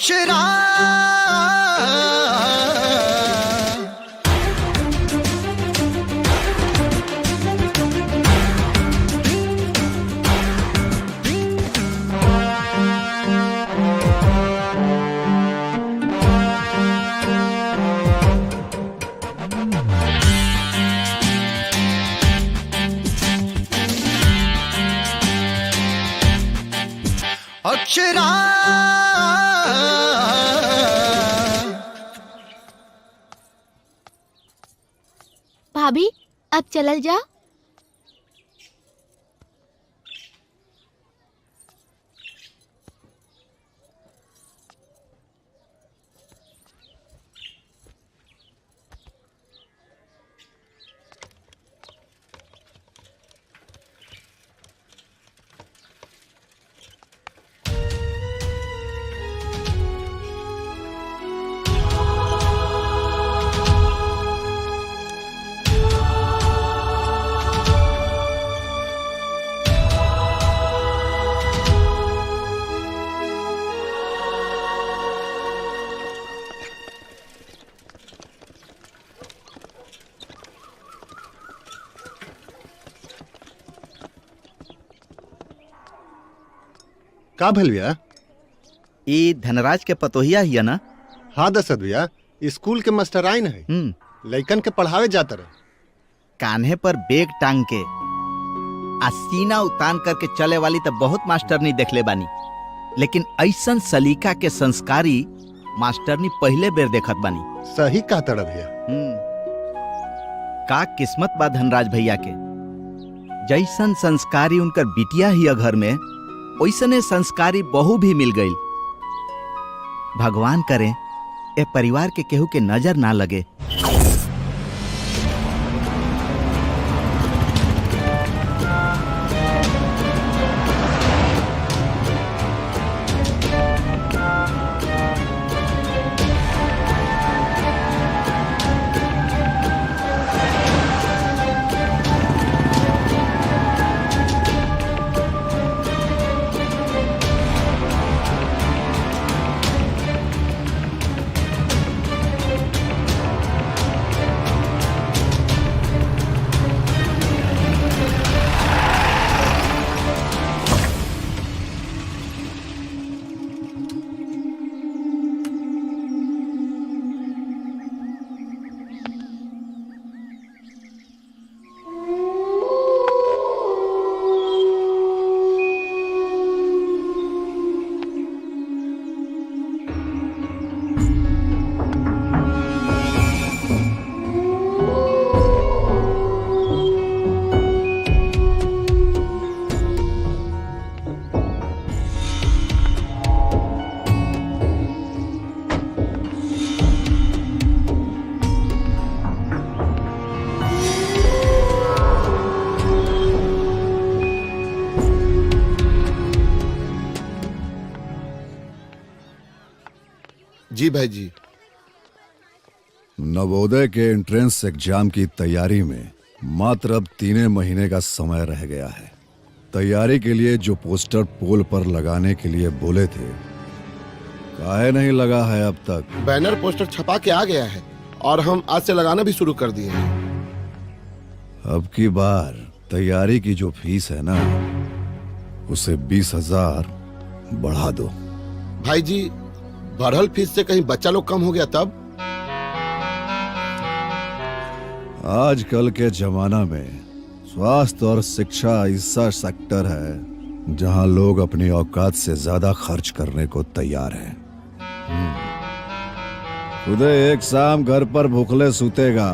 अक्षरा अक्षरा भाभी अब चलल जा। का भइल भैया? ई धनराज के पतोहिया हिया ना? हाँ दशरथ भैया, स्कूल के मास्टराइन है, लइकन के पढ़ावे जाता रहे। कान्हे पर बेग टांग के आ सीना उतान करके चले वाली तो बहुत मास्टरनी देखले बानी, लेकिन ऐसन सलीका के संस्कारी मास्टरनी पहले बेर देखत बानी। सही कहता रहा भैया। का किस्मत बा धनराज भैया के, जैसन संस्कारी उनकर बिटिया हिया घर में, ओइसने संस्कारी बहू भी मिल गई। भगवान करे ए परिवार के केहू के नजर ना लगे। जी भाई जी। नवोदय के एंट्रेंस एग्जाम की तैयारी में मात्र अब 3 महीने का समय रह गया है। तैयारी के लिए जो पोस्टर पोल पर लगाने के लिए बोले थे, काहे नहीं लगा है अब तक? बैनर पोस्टर छपा के आ गया है और हम आज से लगाना भी शुरू कर दिए हैं। अब की बार तैयारी की जो फीस है ना, उसे 20,000 बढ़ा दो। भाई जी, बढ़ल फीस से कहीं बच्चा लोग कम हो गया तब? आजकल के जमाना में स्वास्थ्य और शिक्षा ऐसा सेक्टर है जहां लोग अपनी औकात से ज्यादा खर्च करने को तैयार हैं। खुद एक शाम घर पर भूखले सूतेगा,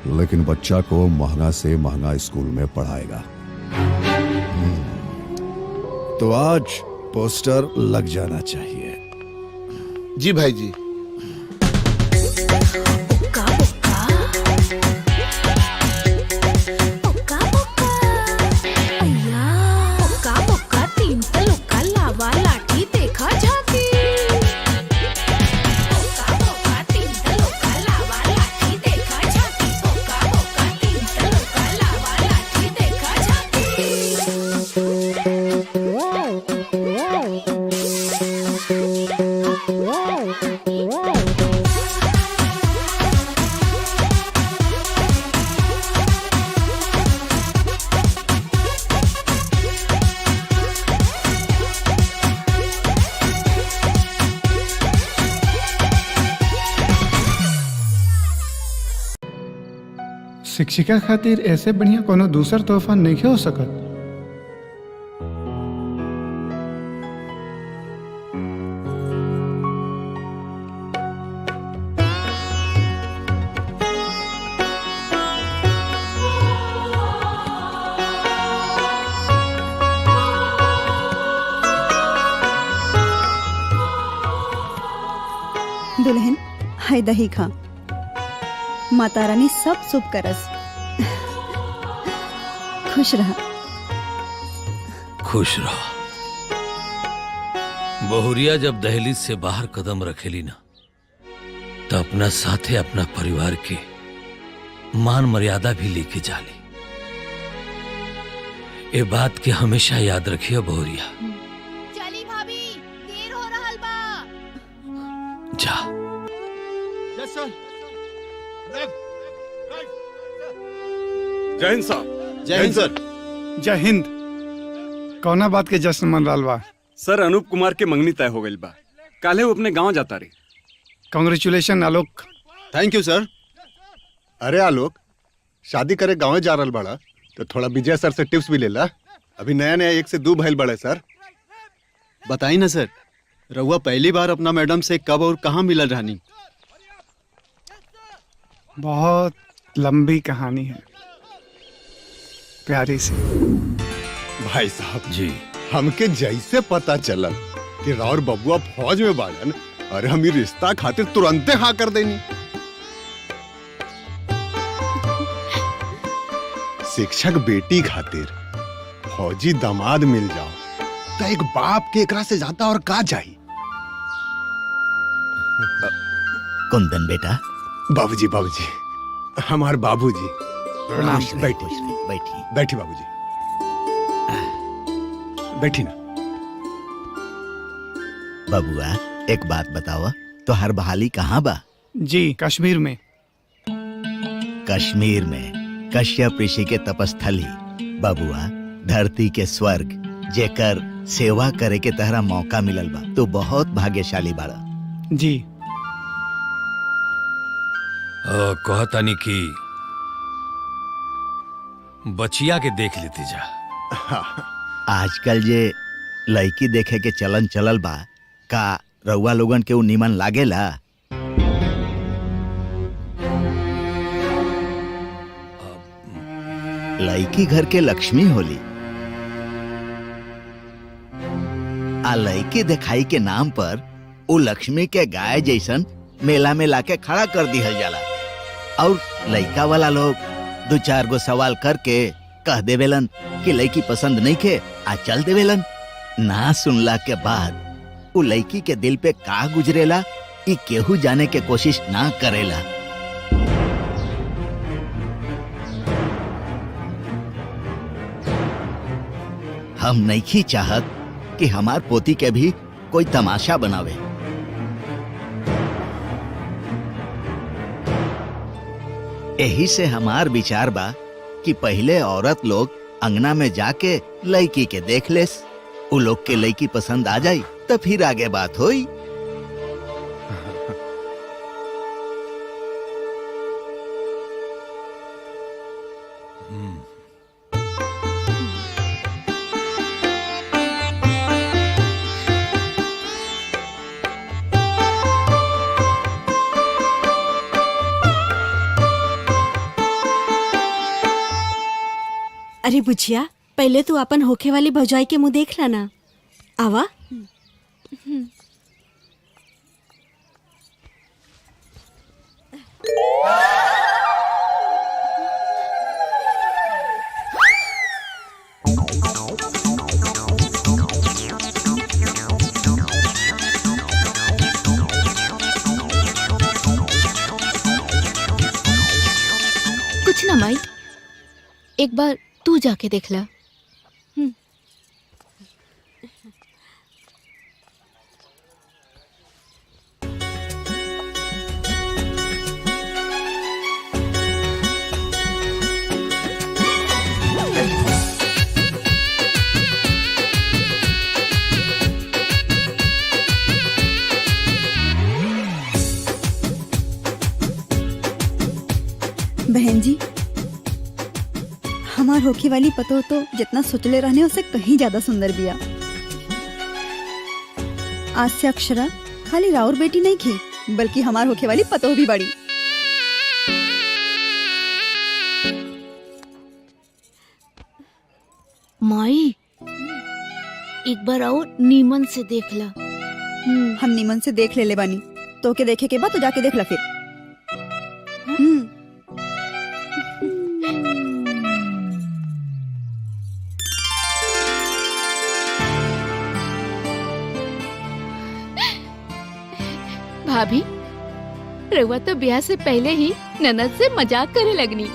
लेकिन बच्चा को महंगा से महंगा स्कूल में पढ़ाएगा। तो आज पोस्टर लग जाना चाहिए। जी भाई जी। Wow. शिक्षिका खातिर ऐसे बढ़िया कोनो दूसर तोहफा नहीं हो सकत। दुल्हन हाय दही खा, माता रानी सब शुभ करस। खुश रहा। खुश रहा। बहुरिया जब दहलीज से बाहर कदम रखेली ना, तो अपना साथे अपना परिवार के मान मर्यादा भी लेके जाली। ये बात के हमेशा याद रखिए बहुरिया। चली भाभी, देर हो रहल बा। जा। जय हिंद साहब। जय हिंद सर। जय हिंद। कौना बात के जश्न मन रहा बा? सर अनूप कुमार के मंगनी तय हो गई बा। काले वो अपने गांव जाता रही। कांग्रेचुलेशन आलोक। थैंक यू सर। अरे आलोक, शादी करे गाँव जा रहा बड़ा तो थोड़ा विजय सर से टिप्स भी ले ला। अभी नया नया 1 से 2 भइल बड़े सर। बताई ना सर, रहुआ पहली बार अपना मैडम से कब और कहाँ मिलल रहनी? बहुत लंबी कहानी है, प्यारी सी। भाई साहब जी, हमके जैसे पता चलल कि राउर बबुआ फौज में बाड़न, अरे हम रिश्ता खातिर तुरंते हाँ कर देनी। शिक्षक बेटी खातिर फौजी दामाद मिल जाओ तो एक बाप के एकरा से ज्यादा और का चाहिए। कुंदन बेटा। बाबूजी, बाबूजी, हमार बाबूजी। बैठी बैठी बैठी बाबूजी, बैठी ना। बबुआ एक बात बतावा, तो हर बहाली कहाँ बा? जी कश्मीर में। कश्मीर में कश्यप ऋषि के तपस्थली। बबुआ धरती के स्वर्ग जेकर सेवा करे के तहरा मौका मिलल बा, तो बहुत भाग्यशाली बाड़ा। जी कहतानी कि बचिया के देख लेती जा। आजकल जे लड़की देखे के चलन चलल बा, का रउआ लोगन के उ निमन लागेला? लड़की घर के लक्ष्मी होली, आ लड़की दिखाई के नाम पर उ लक्ष्मी के गाय जैसन मेला में लाके खड़ा कर दिहल जाला, और लड़का वाला लोग 2-4 गो सवाल करके कह देवेलन कि लड़की पसंद नहीं के, आ चल देवेलन। ना सुनला के बाद उ लड़की के दिल पे का गुजरेला ई केहू जाने के कोशिश ना करेला। हम नहीं चाहत कि हमार पोती के भी कोई तमाशा बनावे। यही से हमार विचार बा कि पहले औरत लोग अंगना में जाके लड़की के देख लेस, उ लोग के लड़की पसंद आ जाई तो फिर आगे बात होई। अरे बुझिया, पहले तू अपन होखे वाली भौजाई के मुंह देख ला ना। आवा। कुछ ना माई, एक बार तू जाके देख ला। बहन जी, हमार होखे वाली पतो तो जितना सोचले रहने उससे कहीं ज्यादा सुंदर बिया। आज से अक्षरा खाली राउर बेटी नहीं थी बल्कि हमार होखे वाली पतो भी बड़ी। माई एक बार और नीमन से देख ला। हम नीमन से देख ले बानी, तो के देखे के बाद तो जाके देख ला फिर। भाभी रउआ तो ब्याह से पहले ही ननद से मजाक करे लगनी।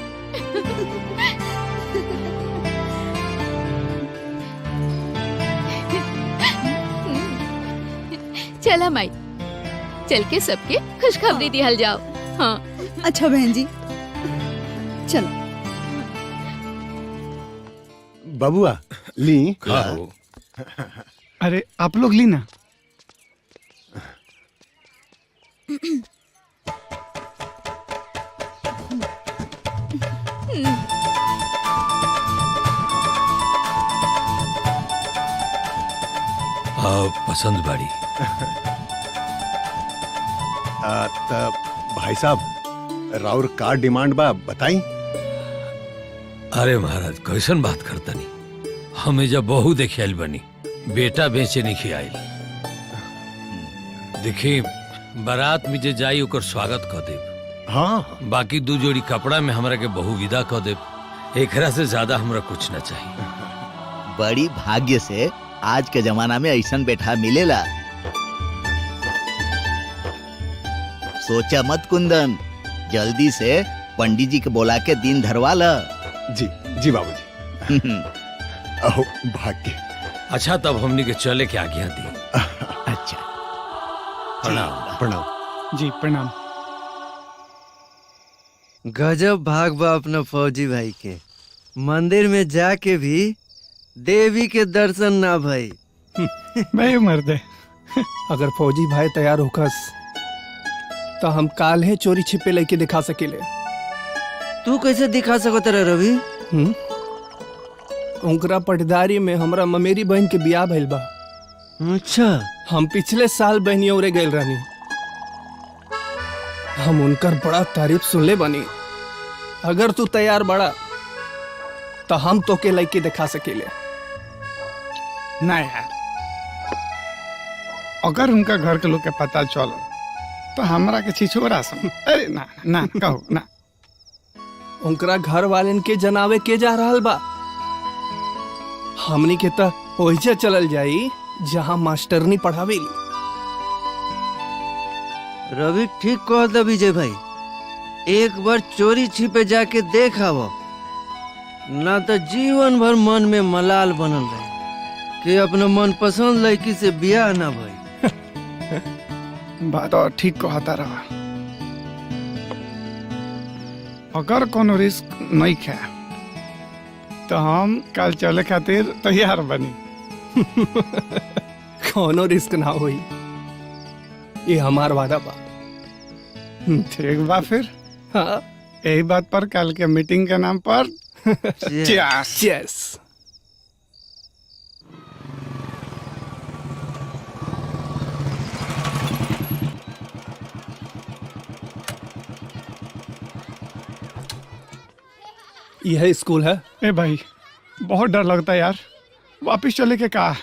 चला माई, चल के सबके खुशखबरी दिहल जाओ। हाँ अच्छा बहन जी, चलो। बबुआ ली। अरे आप लोग ली ना। पसंद बाड़ी। भाई साहब राउर का डिमांड बा बताई। अरे महाराज कैसन बात करता नहीं, हमें जब बहू देखे आइल बनी, बेटा बेचे नहीं खियाइल। देखी बारात में जे जाई ओकर स्वागत कर देब। हाँ बाकी 2 जोड़ी कपड़ा में हमरा के बहू विदा कर देब। एकरा से ज्यादा हमरा कुछ न चाहिए। बड़ी भाग्य से आज के जमाना में ऐसन बेटा मिलेला। सोचा मत कुंदन, जल्दी से पंडित जी के बोला के दिन धरवा ला। जी जी बाबूजी। अहो भाग्य। अच्छा तब हमनी के चले के आज्ञा दी। अच्छा प्रणाम प्रणाम। जी प्रणाम। गजब भाग बा अपना फौजी भाई के, मंदिर में जाके भी देवी के दर्शन ना भई। भाई मर्दे, अगर फौजी भाई तैयार होकस तो हम काल है चोरी छिपे लेके दिखा सकेले। तू कैसे दिखा सको तेरा रवि? उनकरा पटदारी में हमरा ममेरी बहन के बियाह भइल बा। अच्छा। हम पिछले साल बहनी औरे गइल रहनी। हम उनकर बड़ा तारीफ सुनले बनी। अगर तू तैयार बड़ा तो हम तो के लइके दिखा सकेले। ना यार, अगर उनका घर के लोग के पता चलो तो हमरा के छिछोरा सम। अरे ना ना कहो ना। उनकरा घर वालन के जनावे के जा रहल बा। हमनी के तो ओहिजे चलल जाई जहाँ मास्टरनी पढ़ावेली। रवि ठीक कहता विजय भाई, एक बार चोरी छिपे जाके देख आवो, ना तो जीवन भर मन में मलाल बनल रहे कि अपना मन पसंद लड़की से बियाह ना भाई। बात और ठीक कहता रहा। अगर कोनो रिस्क नहीं खे तो हम कल चले खातिर तैयार बनी। कोनो रिस्क ना होई, ये हमार वादा बा। ठीक बा फिर। हाँ यही बात पर कल के मीटिंग के नाम पर चीयर्स। यह स्कूल है। ए भाई बहुत डर लगता है यार, वापिस चले के कहा।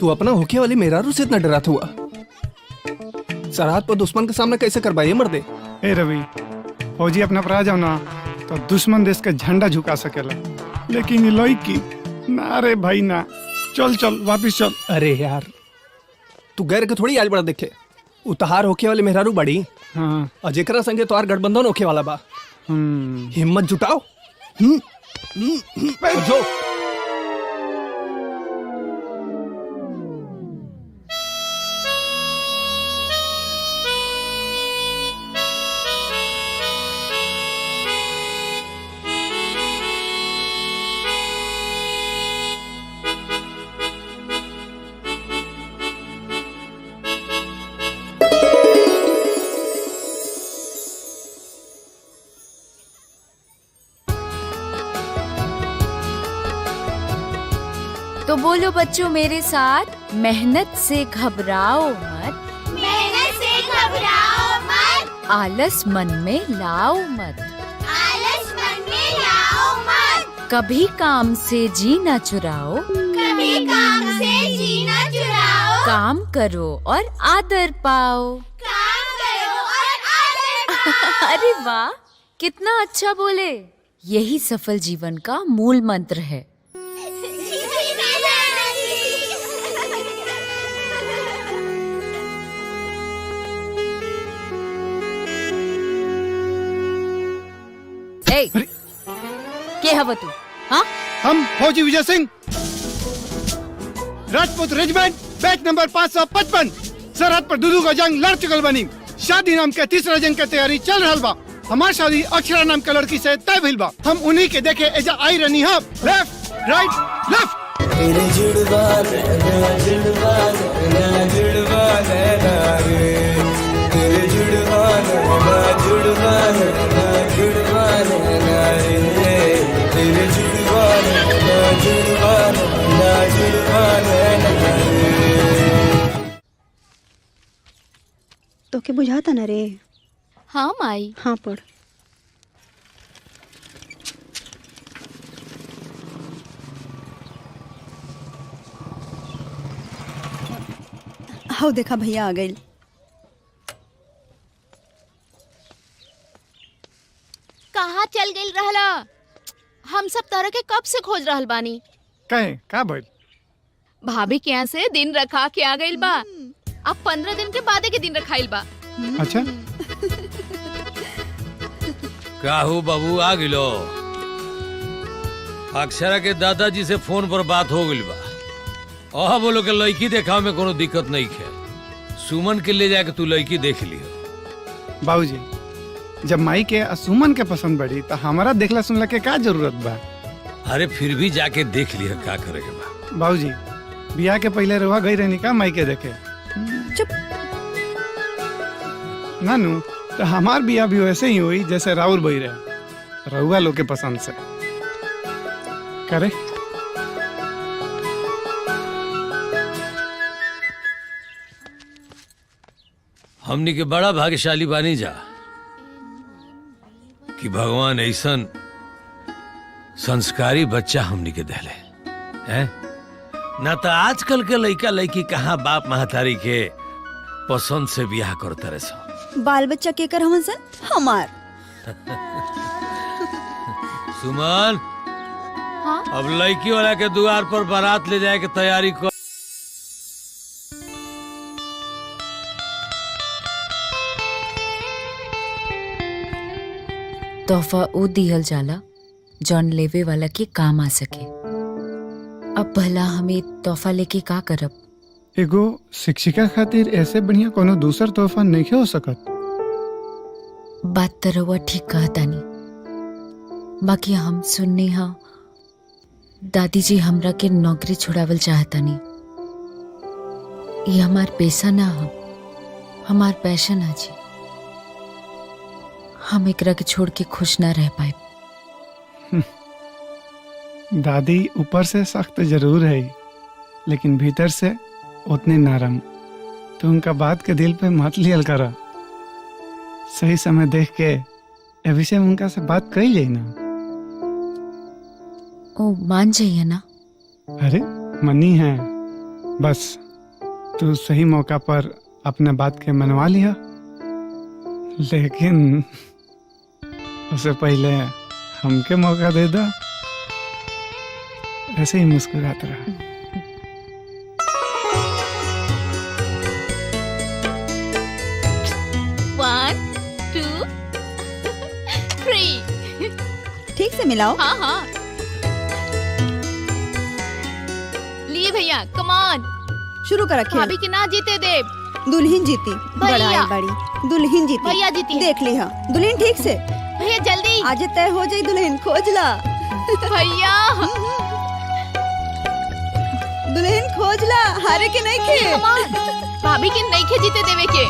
तू अपना होके वाली मेहरारू से इतना डरा हुआ, सरहद पर दुश्मन के सामने कैसे करवाइए मर्दे। ए रवि, फौजी अपना पर आ जाओ ना तो दुश्मन देश के झंडा झुका सकेला, लेकिन ये लड़की ना रे भाई ना। चल चल वापिस चल। अरे यार तू गैर के थोड़ी आज बड़ा देखे, उतार होके वाले मेहरारू बड़ी। हाँ। और जेकरा संगे तोहार गठबंधन होके वाला बा। हिम्मत जुटाओ। जो तो बोलो बच्चों मेरे साथ, मेहनत से घबराओ मत, मेहनत से घबराओ मत, आलस मन में लाओ मत, आलस मन में लाओ मत, कभी काम से जी न चुराओ, कभी काम से जी न चुराओ, काम करो और आदर पाओ। काम करो और आदर पाओ। अरे वाह, कितना अच्छा बोले। यही सफल जीवन का मूल मंत्र है। के हवा तू? हाँ, हम फौजी Vijay Singh, Rajput regiment, batch number 555, सरहद पर दुदू का जंग लड़ चुकल बनी। शादी नाम के तीसरा जंग के तैयारी चल रहा बा। हमार शादी अक्षरा नाम के लड़की से तय भइल बा। हम उन्हीं के देखे एजा आई रनी हम। Left right left. तेरे जुड़वा नैना जुड़वा नैना जुड़वा नैना रे, तेरे जुड़वा नैना जुड़वा नैना जुड़वा नैना रे, तेरे जुड़वा नैना जुड़वा नैना जुड़वा नैना रे। तो के बुझाता ना रे? हाँ माई। हाँ पढ़। हाँ देखा भैया आ गए। कहाँ चल गई रहला? हम सब तरह के कब से खोज रहल बानी। कहे का भइल? भाभी के यहाँ से दिन रखा के आ गइल बा। अब 15 दिन के बाद के दिन रखाइल बा। अच्छा काहू बाबू आ गिलो। अक्षरा के दादाजी से फोन पर बात हो गई बा। ओह बोलो के लड़की देखा में कोनो दिक्कत नहीं है। सुमन के ले जाके तू लड़की देख लियो। बाबूजी, जब माई के सुमन के पसंद बड़ी तो हमारा देखला सुनला के का जरूरत बा? अरे फिर भी जाके देख लिया का करे के बा। बाबूजी, बियाह के पहले रुआ गई रहनी का माई के देखे? चुप। नानू, तो हमार बियाह भी वैसे ही हुई जैसे राहुल भाई रहे, रहुआ लोग के पसंद से करे। हमनी के बड़ा भाग्यशाली बानी जा कि भगवान ऐसन संस्कारी बच्चा हमनी के देले हैं। ना तो आजकल के लड़का लड़की कहाँ बाप महतारी के पसंद से ब्याह करते रहे सो। बाल बच्चा के कर हमन सन हमार। सुमन, हाँ? अब लड़की वाला के द्वार पर बारात ले जाए के तैयारी कर। तोहफा उ दिहल जाला जौन लेवे वाला के काम आ सके। अब भला हमें तोहफा लेके का करब? एगो शिक्षिका खातिर ऐसे बढ़िया कोनो दूसर तोहफा नहीं हो सकत। बात तो रउआ ठीक कहतानी, बाकी हम सुननी हा दादी जी हमरा के नौकरी छुड़ावल चाहतानी। ये हमार पेशा ना हो, हमार पैशन है जी। हम एकरा के छोड़ के खुश ना रह पाए। दादी ऊपर से सख्त जरूर है, लेकिन भीतर से उतने नरम। तो उनका बात के दिल पे मत लियल करा। सही समय देख के ए विषय में उनका से बात कही जाए ना। ओ मान जाइए ना। अरे मनी है, बस तू सही मौका पर अपने बात के मनवा लिया। लेकिन उससे पहले हमके मौका दे दो। ऐसे ही मुस्कुराता रहा। One, two, three. ठीक से मिलाओ। हाँ हाँ। लिए भैया, कमान। शुरू कर रखे। भाभी की ना जीते दे। दुल्हन जीती। भैया। बड़ी दुल्हन जीती। भैया जीती। देख ली हाँ दुल्हन ठीक से। भैया जल्दी। आज तय हो जाई दुल्हन, खोज ला। भैया। दुल्हन खोज ला, हारे के नहीं खे। भाभी के नहीं खे जीते देवे के।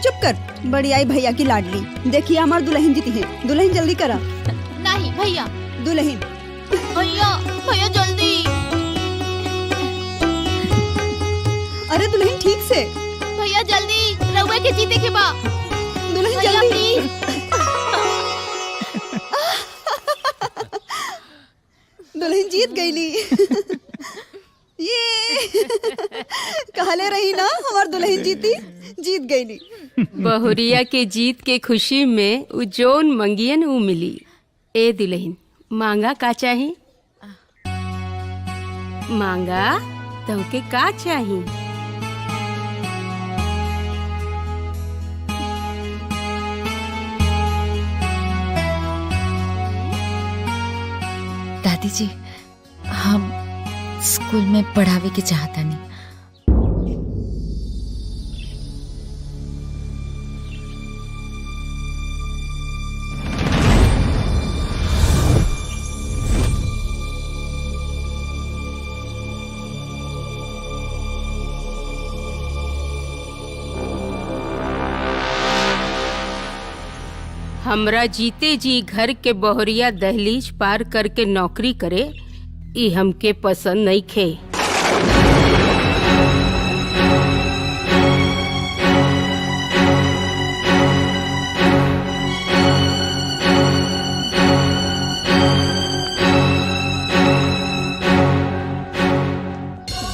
चुप कर, बड़ी आई भैया की लाडली। देखिए हमार दुल्हन जीती है। दुल्हन जल्दी करा। नहीं भैया। दुल्हन। भैया, भैया जल्दी। अरे दुल्हन ठीक से। भैया जल्दी रउआ के जीते के बा। दुल्हन भैया जल्दी। प्लीज। दुल्हन जीत गईली। ये कहले रही ना हमार दुल्हन जीत गईली। बहुरिया के जीत के खुशी में उ जोन मंगियन उ मिली। ए दुल्हन मांगा का चाही? मांगा तोके का चाही? दादी जी हम स्कूल में पढ़ावे के चाहता नहीं। हमरा जीते जी घर के बहरिया दहलीज पार करके नौकरी करे ई हमके पसंद नहीं खे।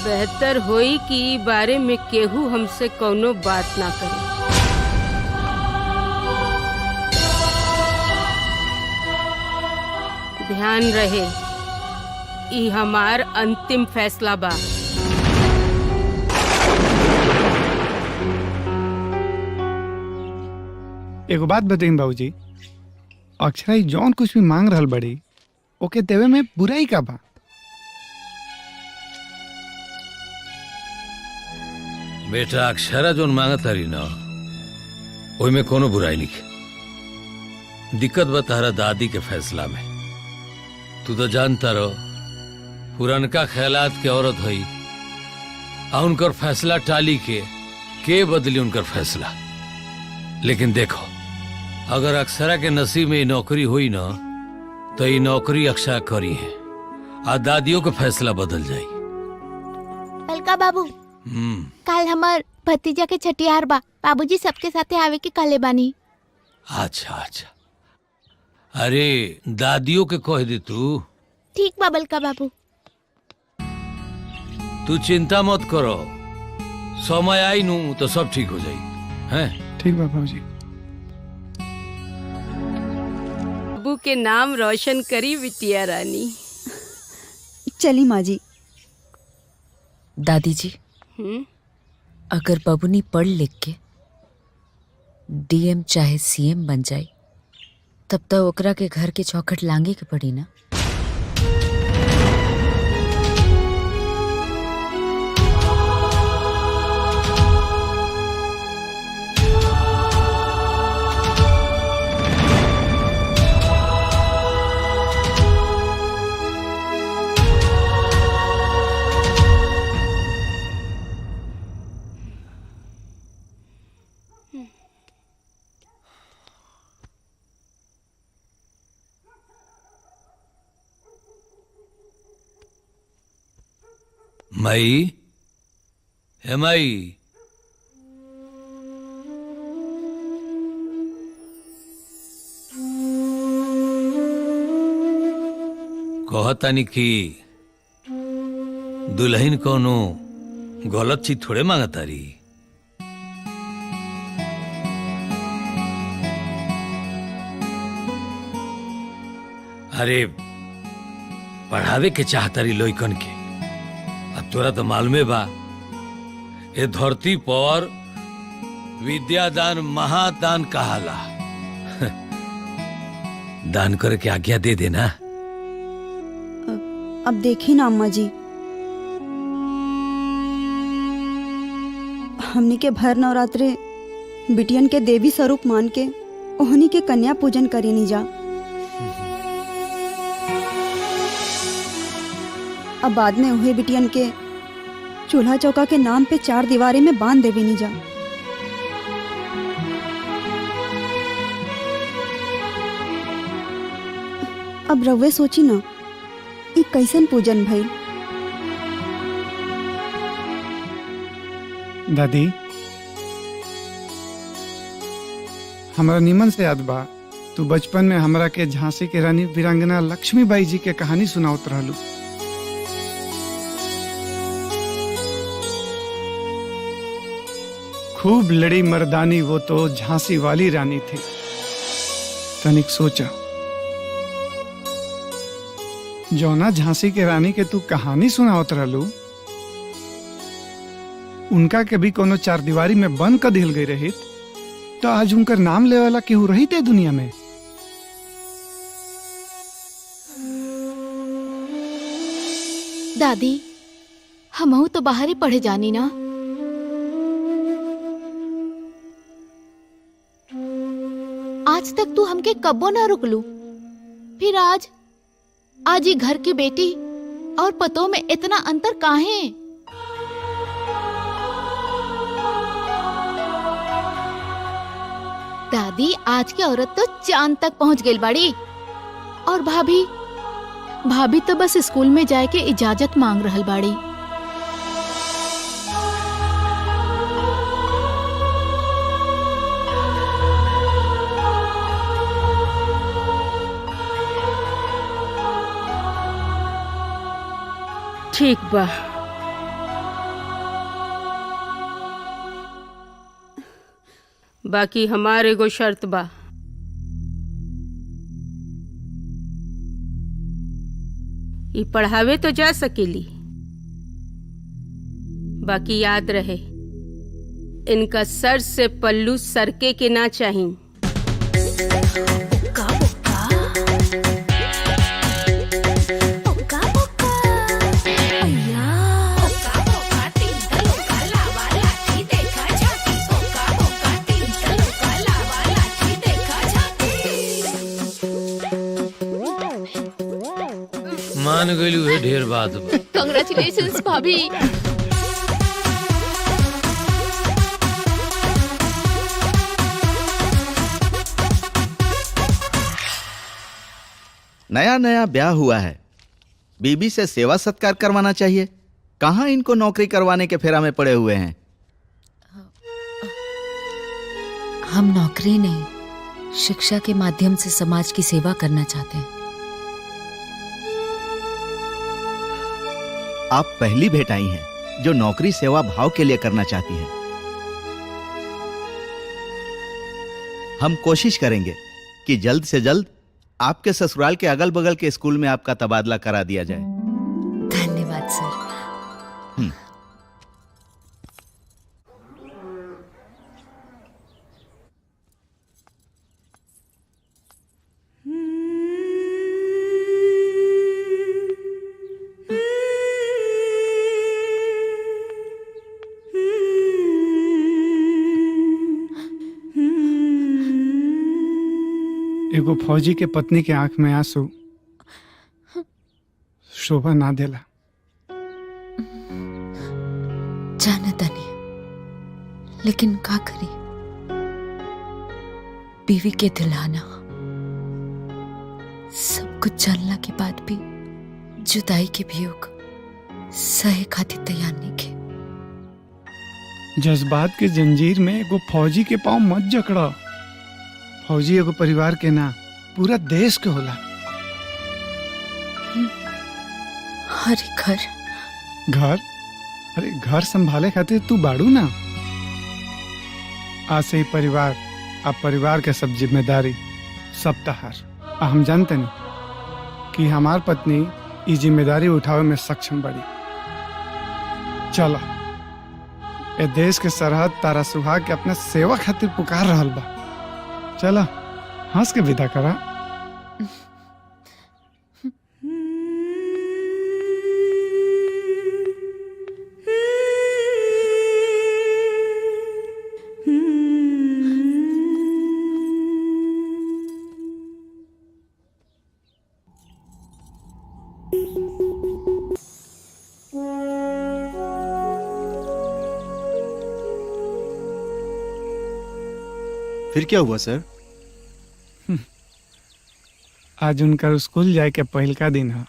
बेहतर होई कि ई बारे में केहू हमसे कौनो बात ना करे। ध्यान रहे ई हमार अंतिम फैसला बा। एगो बात बताई बाबूजी, अक्षरा ई जौन कुछ भी मांग रहल बड़ी ओके देवे में बुराई का बा? बेटा अक्षरा जोन मांगत तारी ना ओई में कोनो बुराई नहीं। दिक्कत बा तारा दादी के फैसला में। तू तो जानता रहो पुरनका ख्यालात के औरत हई आ उनकर फैसला टाली के बदली उनकर फैसला। लेकिन देखो अगर अक्षरा के नसीब में नौकरी हुई ना तो ये नौकरी अक्षरा करी है आ दादियों का फैसला बदल जाई। अलका बाबू कल हमार भतीजा के छठियार बा। बाबूजी सबके साथे आवे के कहले बानी। अच्छा अच्छा, अरे दादियों के कह दे तू। ठीक बा बलका बाबू। तू चिंता मत करो, समय आई नू तो सब ठीक हो जाई। हैं? ठीक बा बाबूजी। बाबू के नाम रोशन करी बिटिया रानी। चली माँ जी। दादी जी अगर बबुनी पढ़ लिख के डीएम चाहे सीएम बन जाए तब तो ओकरा के घर के चौखट लांगे के पड़ी ना। माई, हे माई, कहतानी कि दुल्हन कोनो गलत चीज थोड़े मांगतारी। अरे पढ़ावे के चाहतारी लइकन के। तोरा तो मालूमे बा ये धरती पर विद्यादान महादान कहाला। दान करे के आज्ञा दे देना। अब देखी ना अम्मा जी, हमनी के भर नवरात्रे बिटियन के देवी स्वरूप मान के ओहनी के कन्या पूजन करी नहीं जा। अब बाद में उहे बिटियन के चूल्हा चौका के नाम पे 4 दीवारे में बांध देवी नहीं जा। अब रवे सोची ना ई कैसन पूजन भइल। दादी, हमरा निमन से याद बा तू बचपन में हमरा के झांसी के रानी वीरांगना लक्ष्मीबाई जी के कहानी सुनावत रहलू। खूब लड़ी मर्दानी वो तो झांसी वाली रानी थी। तनिक सोचा, जौना झांसी के रानी के तू कहानी सुनावत रहलू उनका के भी कोनो चार दीवारी में बंद कर दिल गई रही तो आज उनकर नाम ले वाला केहू रही थे दुनिया में। दादी, हमहू तो बाहर ही पढ़े जानी ना। आज तक तू हमके कब्बो ना रुकलू, फिर आज ही घर की बेटी और पतों में इतना अंतर काहे? दादी, आज की औरत तो चांद तक पहुंच गई बाड़ी और भाभी तो बस स्कूल में जाए के इजाजत मांग रहल बाड़ी। ठीक बा, बाकी हमारे एगो शर्त बा। ई पढ़ावे तो जा सकेली, बाकी याद रहे इनका सर से पल्लू सरके के ना चाहिए। मान गई है, ढेर बात बा। कांग्रेचुलेशंस भाभी। नया नया ब्याह हुआ है, बीबी से सेवा सत्कार करवाना चाहिए। कहाँ इनको नौकरी करवाने के फेरा में पड़े हुए हैं। हम नौकरी नहीं, शिक्षा के माध्यम से समाज की सेवा करना चाहते हैं। आप पहली भेंट आई हैं जो नौकरी सेवा भाव के लिए करना चाहती हैं। हम कोशिश करेंगे कि जल्द से जल्द आपके ससुराल के अगल बगल के स्कूल में आपका तबादला करा दिया जाए। धन्यवाद सर। एगो फौजी के पत्नी के आंख में आंसू शोभा ना देला। जानता नहीं, लेकिन का करी, बीवी के दिलाना सब कुछ जानला के बाद भी जुदाई के वियोग सहे खातिर तैयार नहीं के। जज्बात के जंजीर में एगो फौजी के पांव मत जकड़ा। फौजी एगो परिवार के ना, पूरा देश के होला। घर अरे घर संभाले खातिर तू बाड़ू ना। आज से ही परिवार, अब परिवार के सब जिम्मेदारी सब तहार। हम जानते नहीं कि हमार पत्नी ये जिम्मेदारी उठावे में सक्षम बड़ी। चलो, ए देश के सरहद तारा सुहाग के अपने सेवा खातिर पुकार रहल बा। चला, हंस के विदा करा। फिर क्या हुआ सर? आज उनका स्कूल जाए के पहल का दिन है।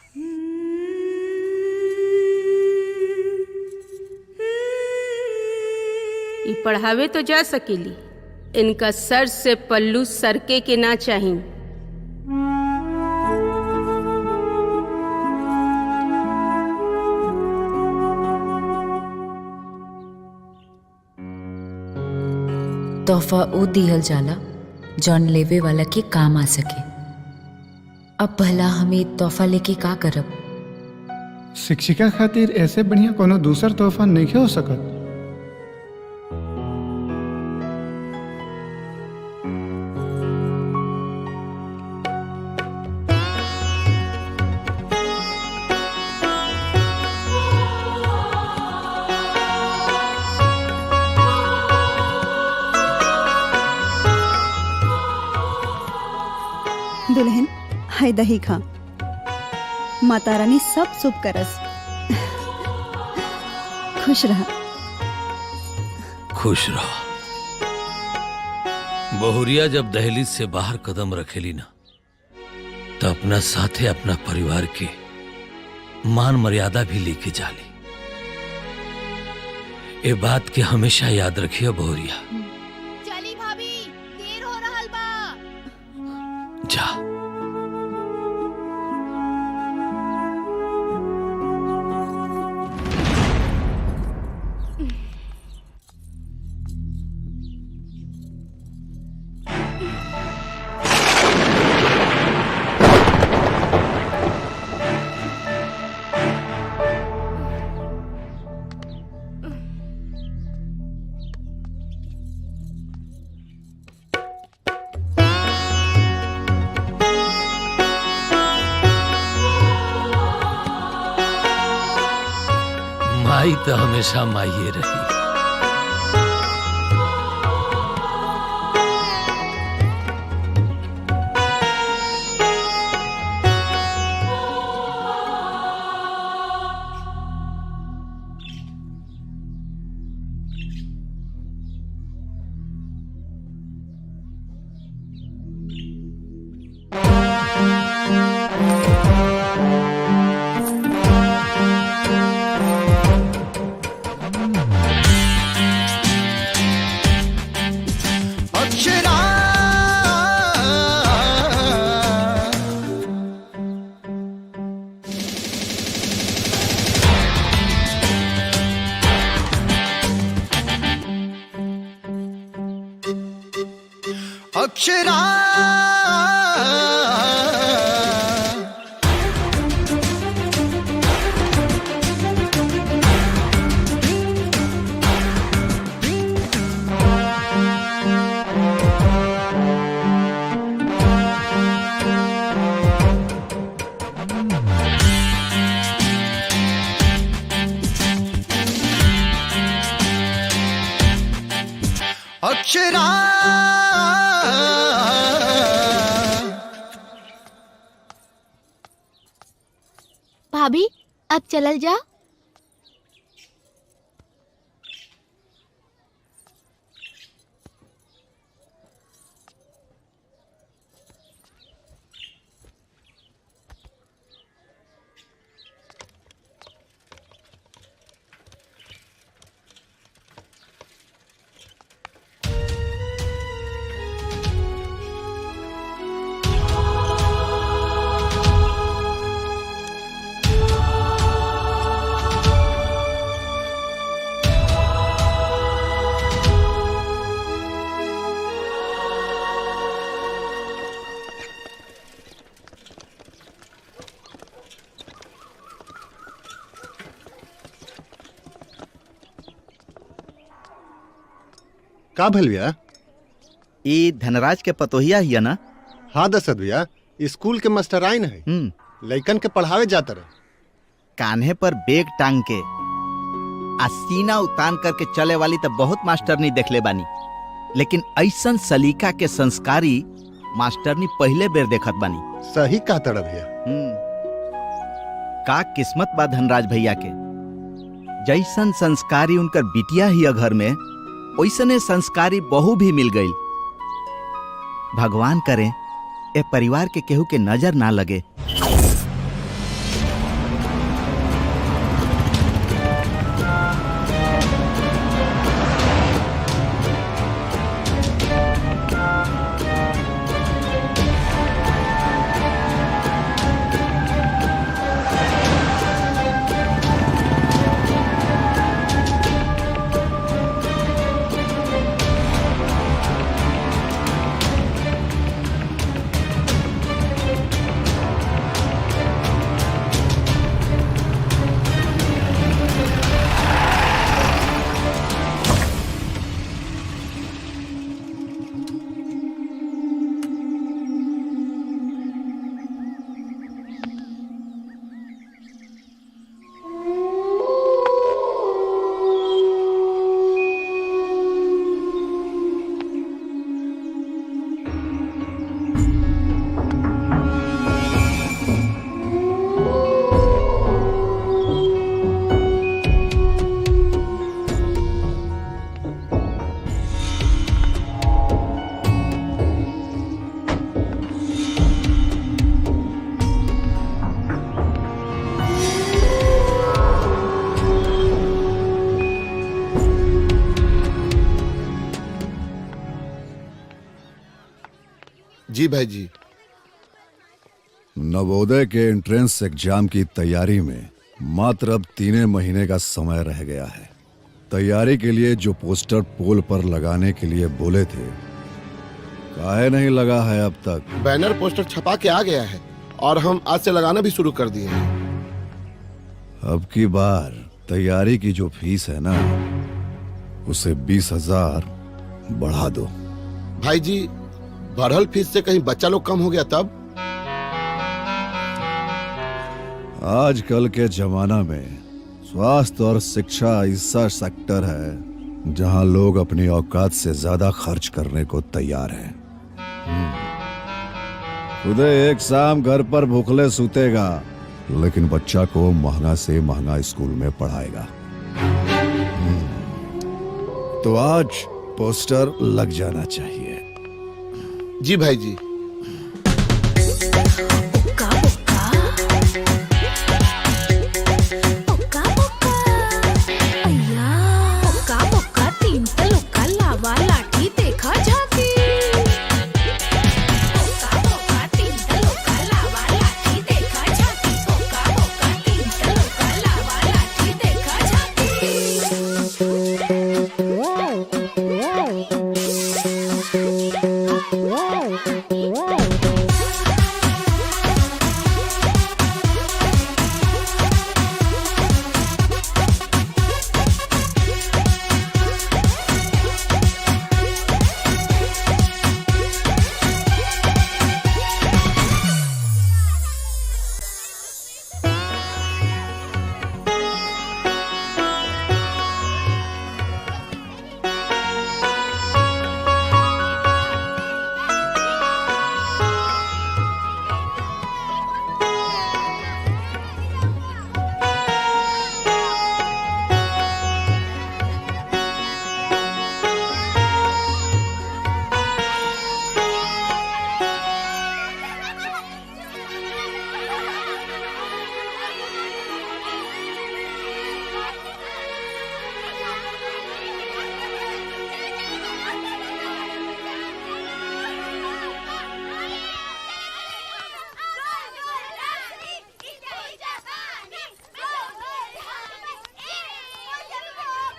ये पढ़ावे तो जा सकेली, इनका सर से पल्लू सरके के ना चाहिए। तोहफा ओ दिहल जाला जौन लेवे वाला के काम आ सके। अब भला हमें तोहफा लेके का करब? शिक्षिका खातिर ऐसे बढ़िया कोनो दूसर तोहफा नहीं हो सकत। दुल्हन हाय दही खा, माता रानी सब शुभ करस। खुश रहा। खुश रहा। बहुरिया जब दहलीज से बाहर कदम रखेली ना, तो अपना साथे अपना परिवार के मान मर्यादा भी लेके जाली। ये बात के हमेशा याद रखिए बहुरिया। चली भाभी, देर हो रहल बा। जा। माई तो हमेशा माई रही। अक्षरा अक्षरा भाभी अब चलल जा। का भल भैया? ई धनराज के पतोहिया हिया ना? हाँ दशरथ भैया, स्कूल के मास्टराइन है, लइकन के पढ़ावे जाता रहे। कान्हे पर बेग टांग के आ सीना उतान करके चले वाली तो बहुत मास्टरनी देखले बानी, लेकिन ऐसन सलीका के संस्कारी मास्टरनी पहले बेर देखत बानी। सही कहता भैया। का किस्मत बा धनराज भैया के, जैसन संस्कारी उनकर बिटिया हिया घर में, ओइसने संस्कारी बहू भी मिल गई। भगवान करे ए परिवार के केहू के नजर ना लगे। जी भाई जी। नवोदय के एंट्रेंस एग्जाम की तैयारी में मात्र अब 3 महीने का समय रह गया है। तैयारी के लिए जो पोस्टर पोल पर लगाने के लिए बोले थे, काहे नहीं लगा है अब तक? बैनर पोस्टर छपा के आ गया है और हम आज से लगाना भी शुरू कर दिए हैं। अब की बार तैयारी की जो फीस है ना, उसे 20,000 बढ़ा दो। भाई जी, बढ़ल फीस से कहीं बच्चा लोग कम हो गया तब? आजकल के जमाना में स्वास्थ्य और शिक्षा ऐसा सेक्टर है जहां लोग अपनी औकात से ज्यादा खर्च करने को तैयार हैं। खुद एक शाम घर पर भूखले सूतेगा, लेकिन बच्चा को महंगा से महंगा स्कूल में पढ़ाएगा। तो आज पोस्टर लग जाना चाहिए। जी भाई जी।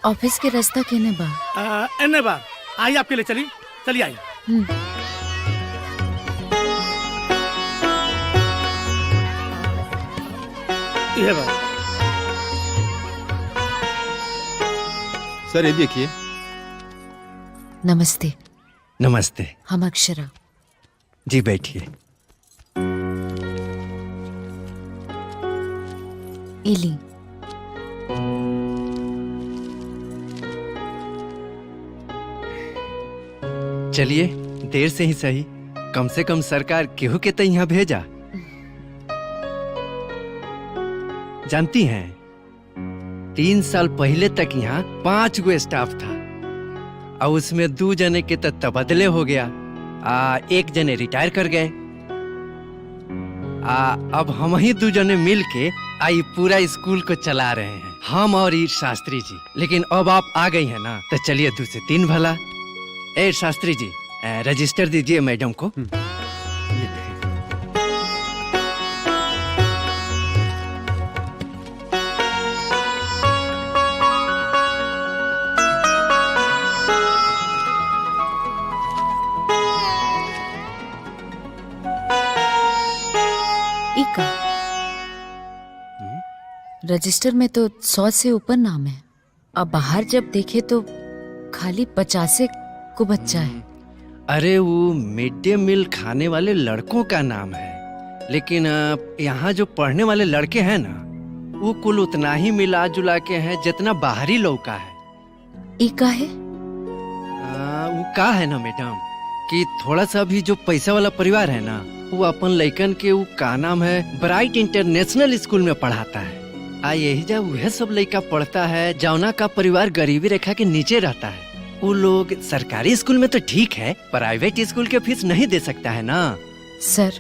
ऑफिस के रास्ता केने बा? एने बा। आई आपके लिए चली चली आई। ये बा। सर ये देखिए। नमस्ते। नमस्ते। हम अक्षरा। जी बैठिए। इली। चलिए, देर से ही सही, कम से कम सरकार केहू के तो यहाँ भेजा। जानती हैं, 3 साल पहले तक यहाँ 5 गो स्टाफ था और उसमें 2 जने के तो तबादले हो गया, 1 जने रिटायर कर गए। अब हम ही 2 जने मिल के आई पूरा स्कूल को चला रहे हैं, हम और ईर शास्त्री जी। लेकिन अब आप आ गई हैं ना, तो चलिए 2 से 3 भला। ए शास्त्री जी, रजिस्टर दीजिए मैडम को। इका रजिस्टर में तो 100 से ऊपर नाम है, अब बाहर जब देखे तो खाली 50 को बच्चा है। अरे वो मिड डे मील खाने वाले लड़कों का नाम है, लेकिन यहाँ जो पढ़ने वाले लड़के हैं ना, वो कुल उतना ही मिला जुला के हैं जितना बाहरी लौका है। इका है? वो का है ना मैडम कि थोड़ा सा भी जो पैसा वाला परिवार है ना, वो अपन लड़कन के वो का नाम है ब्राइट इंटरनेशनल स्कूल में पढ़ाता है। यही जा वह सब लड़का पढ़ता है जौना का परिवार गरीबी रेखा के नीचे रहता है। वो लोग सरकारी स्कूल में तो ठीक है, प्राइवेट स्कूल के फीस नहीं दे सकता है ना। सर,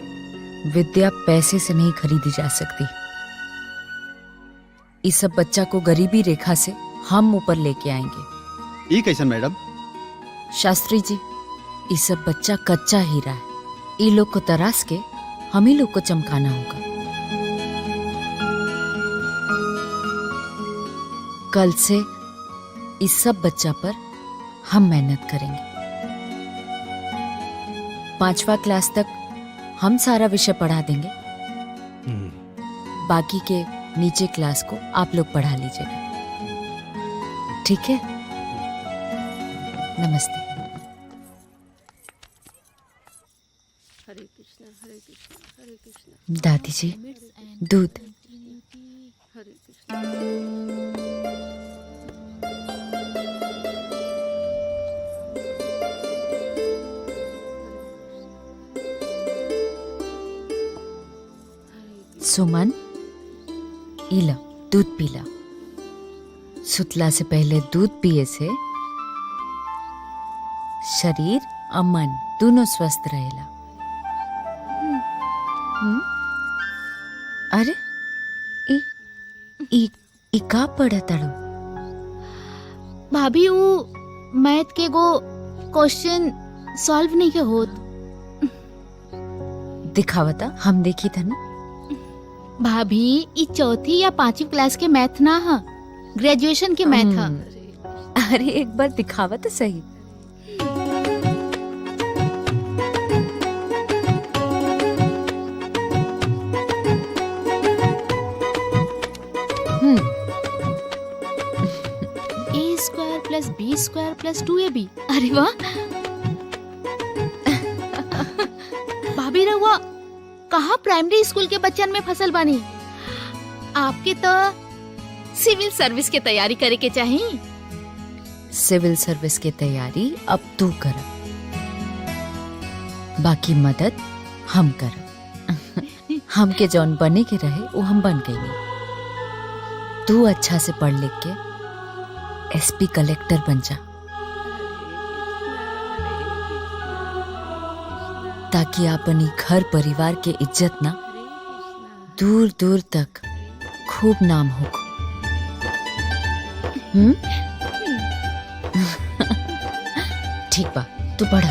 विद्या पैसे से नहीं खरीदी जा सकती। इस सब बच्चा को गरीबी रेखा से हम ऊपर लेके आएंगे। ये कैसन मैडम? शास्त्री जी, इस सब बच्चा कच्चा हीरा है, ई लोग को तराश के हम ही लोग को चमकाना होगा। कल से इस सब बच्चा पर हम मेहनत करेंगे। 5वां क्लास तक हम सारा विषय पढ़ा देंगे, बाकी के नीचे क्लास को आप लोग पढ़ा लीजिएगा, ठीक है? नमस्ते। हरे कृष्णा हरे कृष्णा हरे कृष्णा। दादी जी, दूध। हरे कृष्णा। सुमन, इला दूध पीला। सुतला से पहले दूध पिए से शरीर और मन दोनों स्वस्थ रहेला। अरे ई का पढ़ा ताड़ो? भाभी वो मैथ के गो क्वेश्चन सॉल्व नहीं के होत। दिखावता हम देखी था ना। भाभी ई 4th या 5वीं क्लास के मैथ ना हा, ग्रेजुएशन के मैथ हा। अरे एक बार दिखावा तो सही। A² + B² + 2AB। अरे वाह भाभी रहुआ कहाँ प्राइमरी स्कूल के बच्चन में फसल बनी। आपके तो सिविल सर्विस की तैयारी करे के चाहिए। सिविल सर्विस की तैयारी अब तू कर, बाकी मदद हम कर। हमके जौन बने के रहे वो हम बन गई। तू अच्छा से पढ़ लिख के SP कलेक्टर बन जा, ताकि अपनी घर परिवार के इज्जत ना दूर दूर तक खूब नाम हो। ठीक बा, तू पढ़।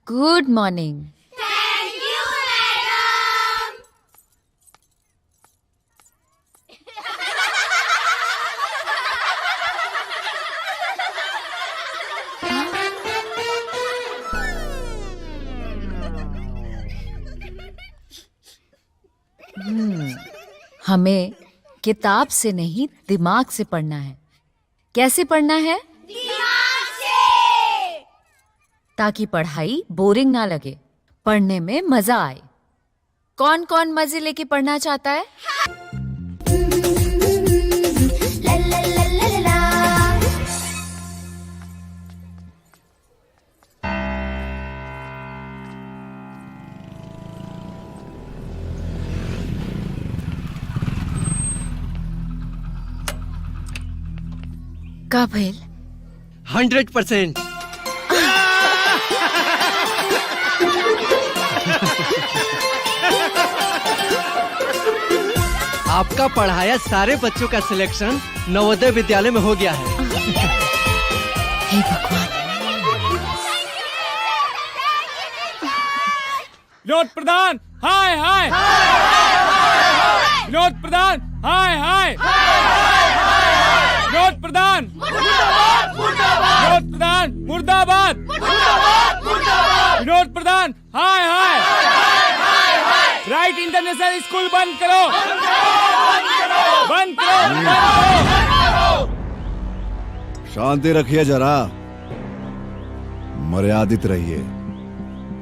Good morning. Thank you madam. हमें किताब से नहीं दिमाग से पढ़ना है। कैसे पढ़ना है? दिमाग से। ताकि पढ़ाई बोरिंग ना लगे, पढ़ने में मजा आए। कौन कौन मजे लेके पढ़ना चाहता है? का भइल? 100%। आपका पढ़ाया सारे बच्चों का सिलेक्शन नवोदय विद्यालय में हो गया है। हे भगवान। विनोद प्रधान हाय हाय। विनोद प्रधान हाय हाय। विनोद प्रधान विनोद प्रधान मुर्दाबाद। विनोद प्रधान हाय हाय। राइट इंटरनेशनल स्कूल बंद करो, बंद करो। शांति रखिए जरा, मर्यादित रहिए।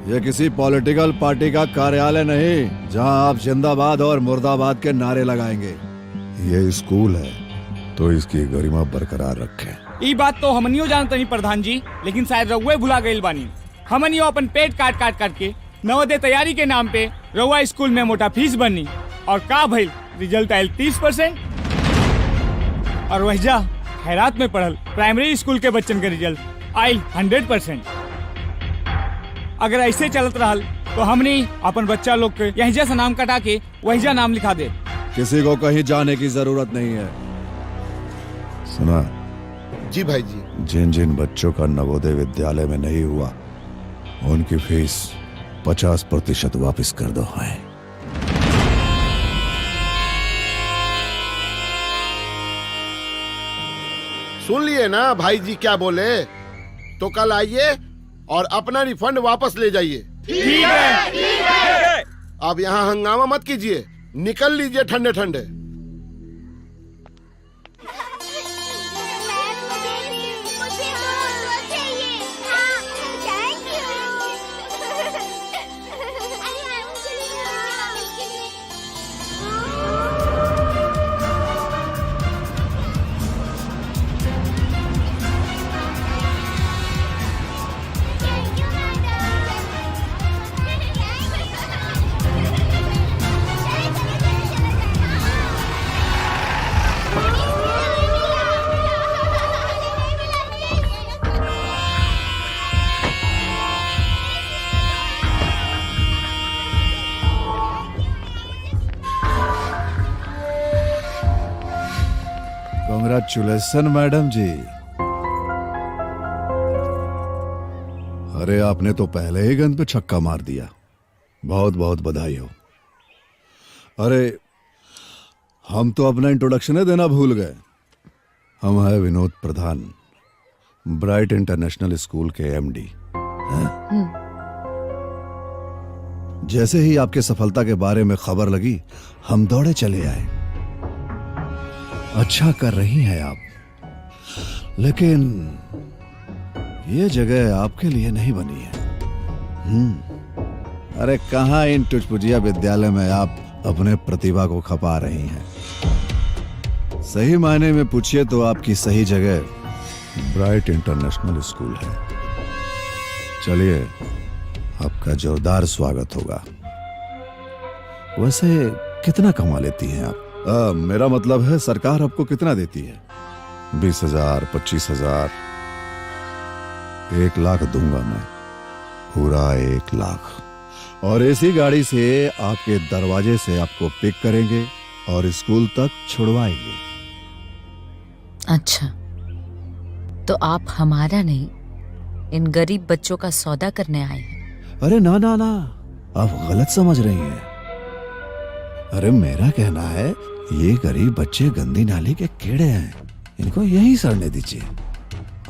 यह किसी पॉलिटिकल पार्टी का कार्यालय नहीं जहां आप जिंदाबाद और मुर्दाबाद के नारे लगाएंगे। ये स्कूल है तो इसकी गरिमा बरकरार रखें। ये बात तो हमनियो जानते नहीं प्रधान जी, लेकिन शायद रउए भुला गइल बानी। हमनियो अपन पेट काट काट करके नवोदय तैयारी के नाम पे रउआ स्कूल में मोटा फीस बनी, और का भइल? रिजल्ट आयल 30%। और वहीजा खैरात में पढ़ल प्राइमरी स्कूल के बच्चन के रिजल्ट आई 100%। अगर ऐसे चलत रहल तो हमनी अपन बच्चा लोग के यहीं से नाम कटा के वहीं नाम लिखा दे। किसी को कहीं जाने की जरूरत नहीं है। सुना? जी भाई जी। जिन जिन बच्चों का नवोदय विद्यालय में नहीं हुआ उनकी फीस 50% वापस कर दो। है सुन लिए ना भाई जी क्या बोले? तो कल आइए और अपना रिफंड वापस ले जाइए। ठीक है। अब यहाँ हंगामा मत कीजिए, निकल लीजिए ठंडे ठंडे। कांग्रेचुलेसन मैडम जी। अरे आपने तो पहले ही गेंद पे छक्का मार दिया। बहुत बहुत बधाई हो। अरे हम तो अपना इंट्रोडक्शन ही देना भूल गए। हम हैं विनोद प्रधान, ब्राइट इंटरनेशनल स्कूल के एमडी। जैसे ही आपके सफलता के बारे में खबर लगी हम दौड़े चले आए। अच्छा कर रही हैं आप, लेकिन ये जगह आपके लिए नहीं बनी है। अरे कहां इन टुचपुजिया विद्यालय में आप अपने प्रतिभा को खपा रही हैं। सही मायने में पूछिए तो आपकी सही जगह ब्राइट इंटरनेशनल स्कूल है। चलिए आपका जोरदार स्वागत होगा। वैसे कितना कमा लेती हैं आप? मेरा मतलब है सरकार आपको कितना देती है? 20,000, 25,000? 1 लाख दूंगा मैं, पूरा 1 लाख। और ऐसी गाड़ी से आपके दरवाजे से आपको पिक करेंगे और स्कूल तक छुड़वाएंगे। अच्छा, तो आप हमारा नहीं, इन गरीब बच्चों का सौदा करने आए हैं? अरे ना ना ना, आप गलत समझ रही हैं। अरे मेरा कहना है ये गरीब बच्चे गंदी नाली के कीड़े हैं, इनको यही सड़ने दीजिए।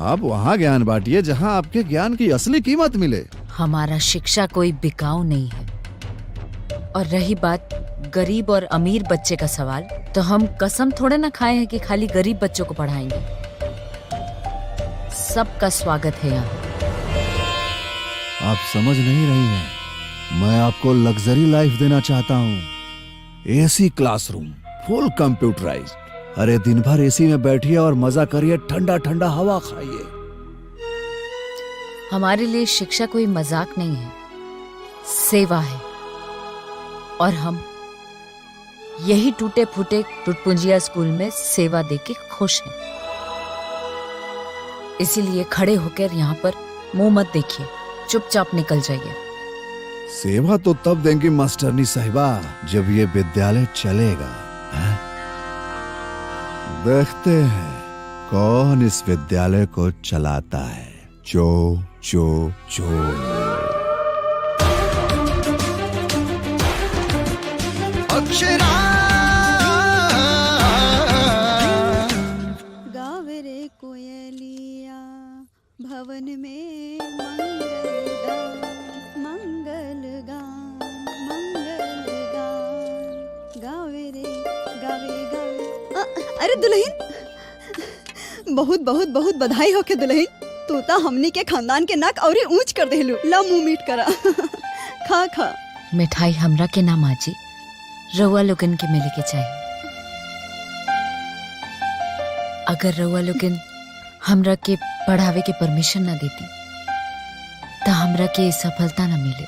आप वहाँ ज्ञान बांटिए जहाँ आपके ज्ञान की असली कीमत मिले। हमारा शिक्षा कोई बिकाऊ नहीं है। और रही बात गरीब और अमीर बच्चे का सवाल, तो हम कसम थोड़े ना खाए हैं कि खाली गरीब बच्चों को पढ़ाएंगे। सबका स्वागत है यहाँ। आप समझ नहीं रही हैं। मैं आपको लग्जरी लाइफ देना चाहता हूँ। एसी क्लासरूम, फुल कंप्यूटराइज्ड। अरे दिन भर एसी में बैठिए और मजा करिए, ठंडा ठंडा हवा खाइए। हमारे लिए शिक्षा कोई मजाक नहीं है, सेवा है। और हम यही टूटे फूटे टुटपुंजिया स्कूल में सेवा देके खुश हैं। इसीलिए खड़े होकर यहाँ पर मुंह मत देखिए, चुपचाप निकल जाइए। सेवा तो तब देंगी मास्टरनी साहिबा जब ये विद्यालय चलेगा। है? देखते हैं कौन इस विद्यालय को चलाता है। चो चो चो। अक्षरा गावे रे कोयलिया भवन में मंगल गान गावे रे गावे। अरे दुल्हन, बहुत बहुत बहुत बधाई हो के दुल्हन। तू तो हमनी के खानदान के नाक और ऊंच कर देलू। ला मुंह मीट करा। खा खा। मिठाई हमरा के ना माजी, रउआ लोगन के मिले के चाहिए। अगर रउआ लोगन हमरा के पढ़ावे के परमिशन ना देती तो हमरा के सफलता ना मिलत।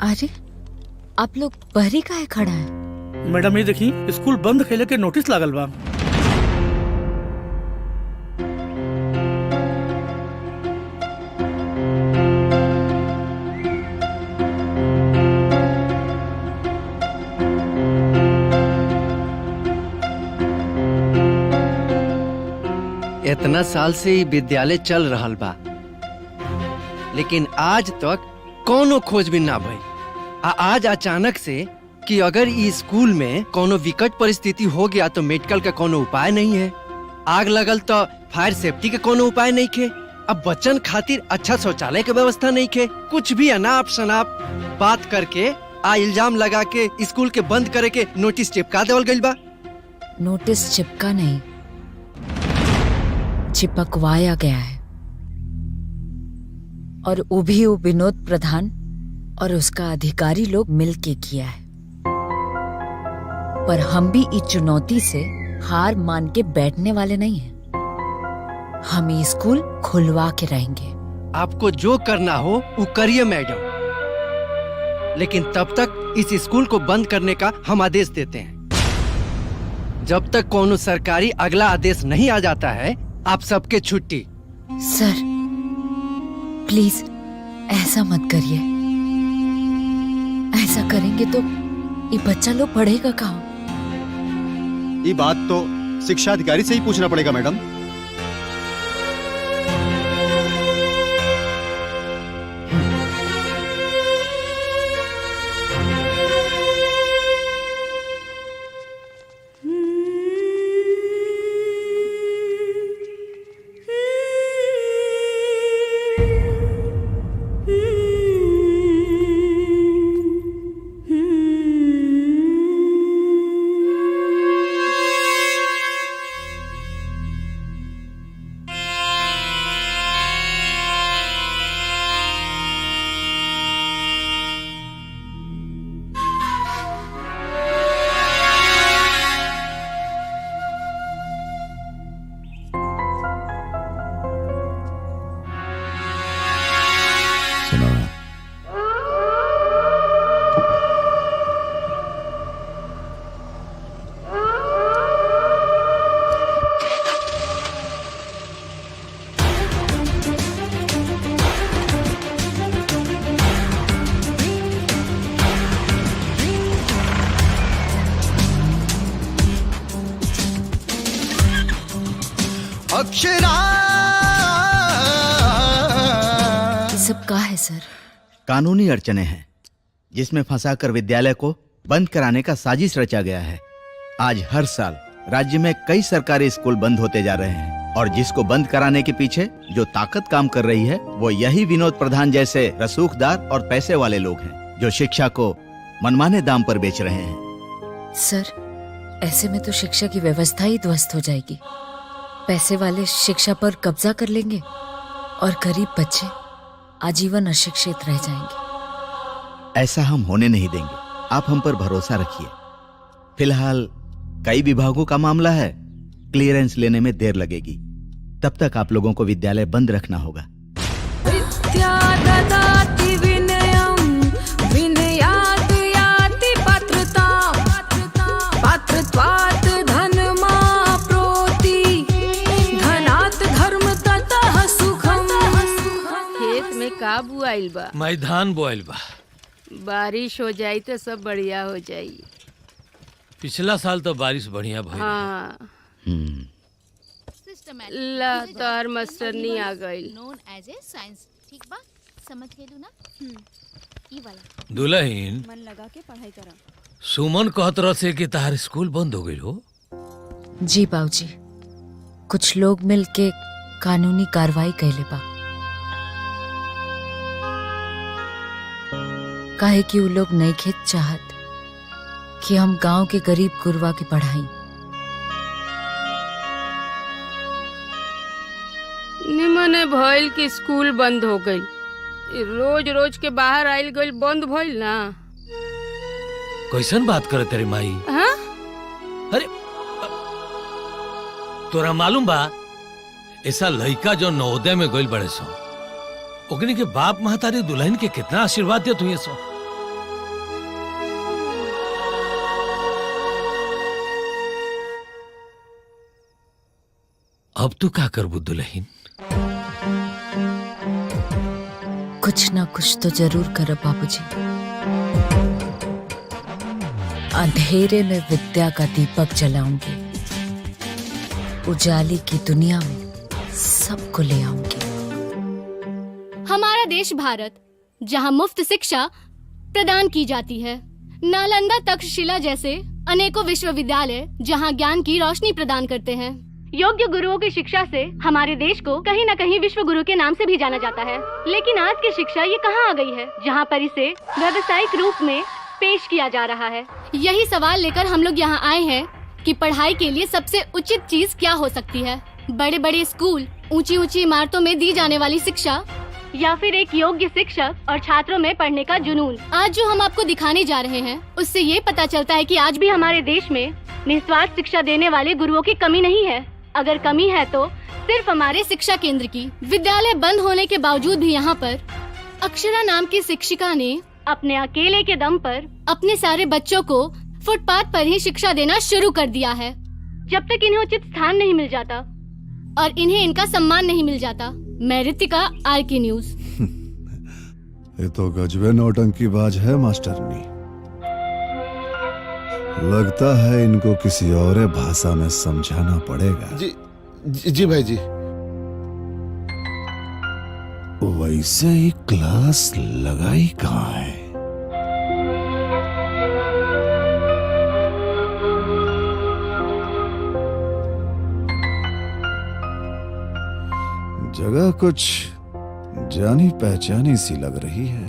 अरे आप लोग बहरी काहे खड़ा है? मैडम ये देखी स्कूल बंद खेले के नोटिस लागल बा। इतना साल से ही विद्यालय चल रहा बा, लेकिन आज तक कोनो खोजबीन ना भई। आज अचानक से कि अगर इस स्कूल में कोनो विकट परिस्थिति हो गया तो मेडिकल का कोनो उपाय नहीं है, आग लगल तो फायर सेफ्टी के कोनो उपाय नहीं खे, अब बच्चन खातिर अच्छा शौचालय के व्यवस्था नहीं खे, कुछ भी अनाप शनाप बात करके इल्जाम लगा के स्कूल के बंद करे के नोटिस चिपका देवल गइल बा। नोटिस चिपका नहीं, चिपकवाया गया है, और वो भी वो विनोद प्रधान और उसका अधिकारी लोग मिलके किया है। पर हम भी इस चुनौती से हार मान के बैठने वाले नहीं हैं। हम ये स्कूल खुलवा के रहेंगे। आपको जो करना हो वो करिए मैडम, लेकिन तब तक इस स्कूल को बंद करने का हम आदेश देते हैं। जब तक कोनो सरकारी अगला आदेश नहीं आ जाता है, आप सबके छुट्टी। सर प्लीज ऐसा मत करिए, ऐसा करेंगे तो ये बच्चा लोग पढ़ेगा कहाँ? ये बात तो शिक्षा अधिकारी से ही पूछना पड़ेगा मैडम। अक्षरा ये सब का है सर? कानूनी अड़चने हैं जिसमें फंसाकर विद्यालय को बंद कराने का साजिश रचा गया है। आज हर साल राज्य में कई सरकारी स्कूल बंद होते जा रहे हैं, और जिसको बंद कराने के पीछे जो ताकत काम कर रही है वो यही विनोद प्रधान जैसे रसूखदार और पैसे वाले लोग हैं, जो शिक्षा को मनमाने दाम पर बेच रहे हैं। सर ऐसे में तो शिक्षा की व्यवस्था ही ध्वस्त हो जाएगी। पैसे वाले शिक्षा पर कब्जा कर लेंगे और गरीब बच्चे आजीवन अशिक्षित रह जाएंगे। ऐसा हम होने नहीं देंगे, आप हम पर भरोसा रखिए। फिलहाल कई विभागों का मामला है, क्लियरेंस लेने में देर लगेगी, तब तक आप लोगों को विद्यालय बंद रखना होगा। का बुआइल बा? मैदान बोआइल बा। बारिश हो जाई तो सब बढ़िया हो जाई। पिछला साल तो बारिश बढ़िया भइल। हाँ। ला तार मास्टरनी आ गई। नोन एज ए साइंस, ठीक बा? समझ गेलू ना? ई वाला। दुल्हन मन लगा के पढ़ाई करा। सुमन कहत रह से कि तार स्कूल बंद हो गई हो। जी बाबूजी, कुछ लोग मिलके कानूनी कार्रवाई कैले बा। काहे कि वो लोग नहीं खेत चाहत कि हम गांव के गरीब गुरवा की पढ़ाई। निमने भइल कि स्कूल बंद हो गई। रोज रोज के बाहर आइल गइल बंद भइल ना। कैसन बात करे तेरी माई? हाँ? अरे तोरा मालूम बा ऐसा लड़का जो नवोदय में गइल बड़े सो, ओकनी के बाप महतारी दुल्हन के कितना आशीर्वाद दियो तुझे सो। अब तू क्या करबू दुल्हन? कुछ ना कुछ तो जरूर करो बाबूजी। अंधेरे में विद्या का दीपक जलाऊंगी, उजाली की दुनिया में सबको ले आऊंगी। हमारा देश भारत, जहां मुफ्त शिक्षा प्रदान की जाती है, नालंदा तक्षशिला जैसे अनेकों विश्वविद्यालय जहां ज्ञान की रोशनी प्रदान करते हैं। योग्य गुरुओं की शिक्षा से हमारे देश को कहीं न कहीं विश्व गुरु के नाम से भी जाना जाता है। लेकिन आज की शिक्षा ये कहाँ आ गई है, जहाँ पर इसे व्यावसायिक रूप में पेश किया जा रहा है। यही सवाल लेकर हम लोग यहाँ आए हैं कि पढ़ाई के लिए सबसे उचित चीज क्या हो सकती है। बड़े बड़े स्कूल, ऊंची ऊंची इमारतों में दी जाने वाली शिक्षा, या फिर एक योग्य शिक्षक और छात्रों में पढ़ने का जुनून। आज जो हम आपको दिखाने जा रहे हैं, उससे ये पता चलता है कि आज भी हमारे देश में निस्वार्थ शिक्षा देने वाले गुरुओं की कमी नहीं है। अगर कमी है तो सिर्फ हमारे शिक्षा केंद्र की। विद्यालय बंद होने के बावजूद भी यहाँ पर अक्षरा नाम की शिक्षिका ने अपने अकेले के दम पर अपने सारे बच्चों को फुटपाथ पर ही शिक्षा देना शुरू कर दिया है। जब तक इन्हें उचित स्थान नहीं मिल जाता और इन्हें इनका सम्मान नहीं मिल जाता। मैं रितिका, RK न्यूज। ये तो गजबे नौटंकीबाज है मास्टरनी। लगता है इनको किसी और भाषा में समझाना पड़ेगा। जी भाई जी। वैसे ही क्लास लगाई कहाँ है? जगह कुछ जानी पहचानी सी लग रही है।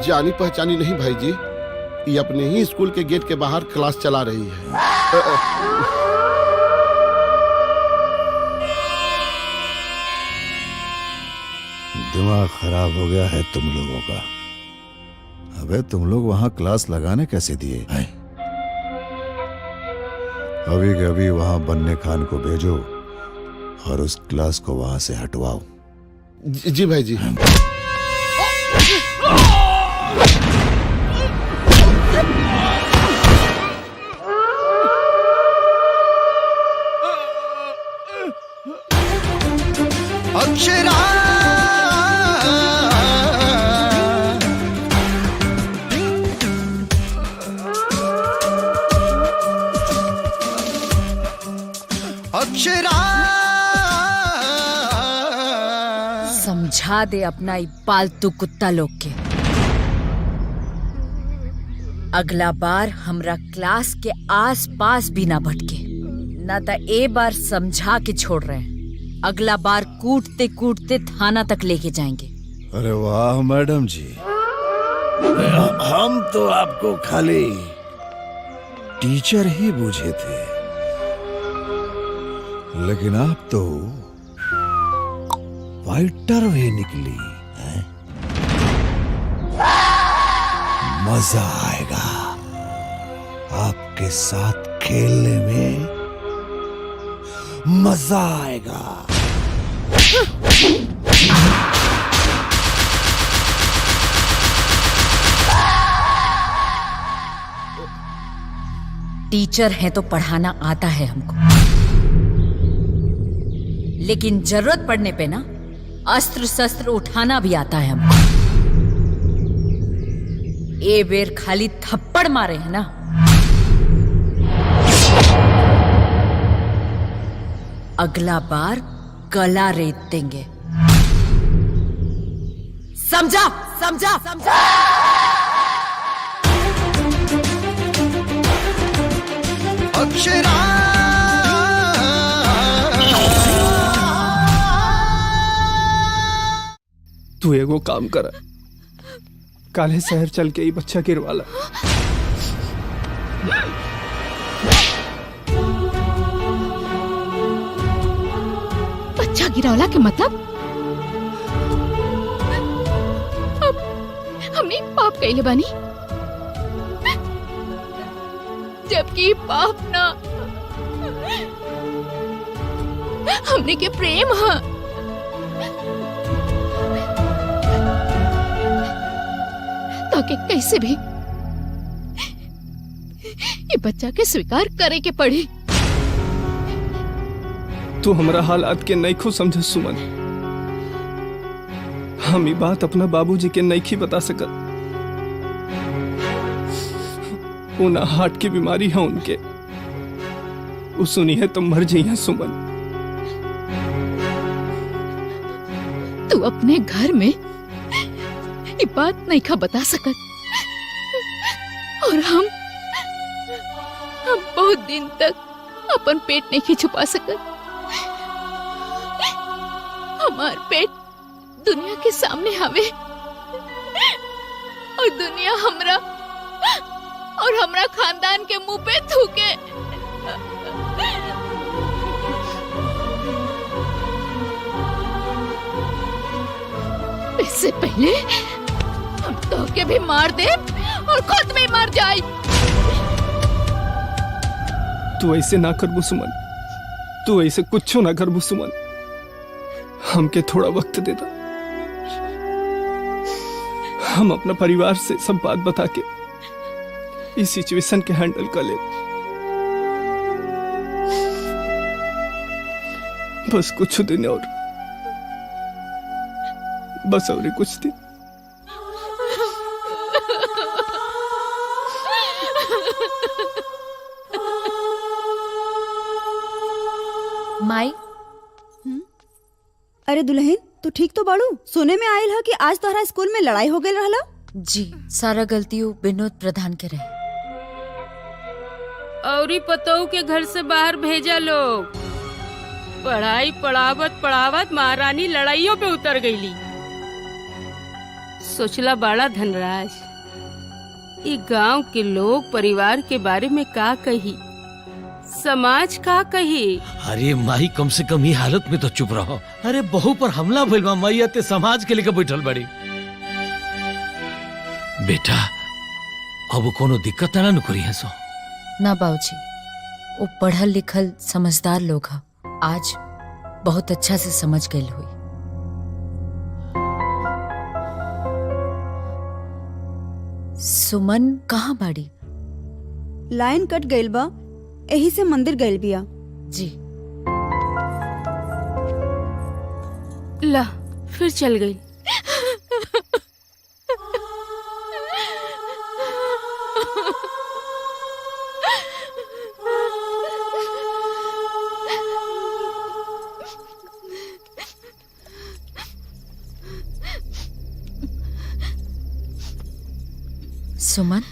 जानी पहचानी नहीं भाई जी, ये अपने ही स्कूल के गेट के बाहर क्लास चला रही है। दिमाग खराब हो गया है तुम लोगों का। अबे तुम लोग वहां क्लास लगाने कैसे दिए? अभी के अभी वहां बन्ने खान को भेजो और उस क्लास को वहां से हटवाओ। जी भाई जी। अक्षरा अक्षरा समझा दे अपना ये पालतू कुत्ता लोग के। अगला बार हमरा क्लास के आस पास भी ना भटके, ना तो ए बार समझा के छोड़ रहे हैं। अगला बार कूटते कूटते थाना तक लेके जाएंगे। अरे वाह मैडम जी, हम तो आपको खाली टीचर ही बूझे थे, लेकिन आप तो फाइटर भी निकली है। मजा आएगा आपके साथ खेलने में, मजा आएगा। टीचर हैं तो पढ़ाना आता है हमको, लेकिन जरूरत पड़ने पे ना अस्त्र शस्त्र उठाना भी आता है हमको। ए बेर खाली थप्पड़ मारे हैं ना, अगला बार गला रेत देंगे। समझा समझा समझा। अक्षरा तू एगो काम कर, काले शहर चल के ही बच्चा गिरवाला। बच्चा गिरौला के मतलब? अब हमने पाप कइले बानी, जबकि पाप ना हमने के प्रेम है। ताकि कैसे भी ये बच्चा के स्वीकार करे के पड़ी। तू हमरा हालात के नहीं खो समझ सुमन। हम ये बात अपना बाबूजी के नहीं बता सकत। उना हार्ट की बीमारी है उनके, वो सुनी है तो मर जाई है सुमन। तू अपने घर में ये बात नहीं खा बता सकत, और हम बहुत दिन तक अपन पेट नहीं छुपा सकत। हमार पेट दुनिया के सामने हवे, और दुनिया हमरा और हमरा खानदान के मुंह पे थूके। इससे पहले हम तो के भी मार दे और खुद भी मर जाए। तू ऐसे ना करबू सुमन, तू ऐसे कुछ ना करबू सुमन। हमके थोड़ा वक्त दे दा, हम अपना परिवार से सब बात बता के इस सिचुएशन के हैंडल कर ले। बस कुछ दिन और, बस और कुछ दिन। माई, अरे दुल्हन, तू ठीक तो बाड़ू? सुने में आयल है कि आज तोहरा स्कूल में लड़ाई हो गई रहला। जी, सारा गलतियों विनोद प्रधान के रहे। और पतों के घर से बाहर भेजा लोग। पढ़ाई पढ़ावत पढ़ावत महारानी लड़ाइयों पे उतर गईली। सोचला बड़ा धनराज, ये गांव के लोग परिवार के बारे में का कही, समाज का कही। अरे माही, कम से कम ये हालत में तो चुप रहो। अरे बहू पर हमला भइल बा, माई ते समाज के लेकर बैठल बड़ी। बेटा, अब कोनो दिक्कत ना करी है सो। ना बाबूजी, वो पढ़ल लिखल समझदार लोग हैं, आज बहुत अच्छा से समझ गए हुई। सुमन कहाँ बाड़ी? लाइन कट गइल बा, यही से मंदिर गइल बिया। जी। ला, फिर चल गई। सुमन,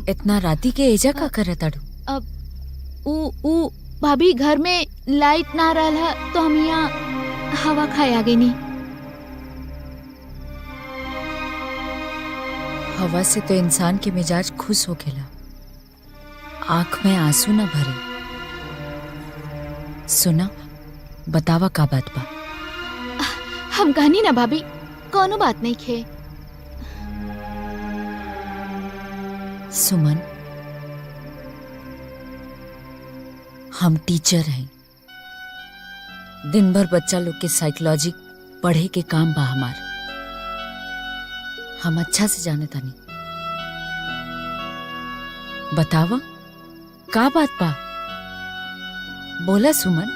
इतना राती के एजा का करे ताड़ू? अब भाभी घर में लाइट ना रहा तो हम यहाँ हवा खाए आ गई। नहीं, हवा से तो इंसान के मिजाज खुश हो गेला, आंख में आंसू न भरे। सुना, बतावा का बात बा? हम कहनी ना भाभी, कोनो बात नहीं खे। सुमन, हम टीचर हैं, दिन भर बच्चा लोग के साइकोलॉजी पढ़े के काम बा हमार। हम अच्छा से जाने तानी। बतावा का बात बा? बोला सुमन।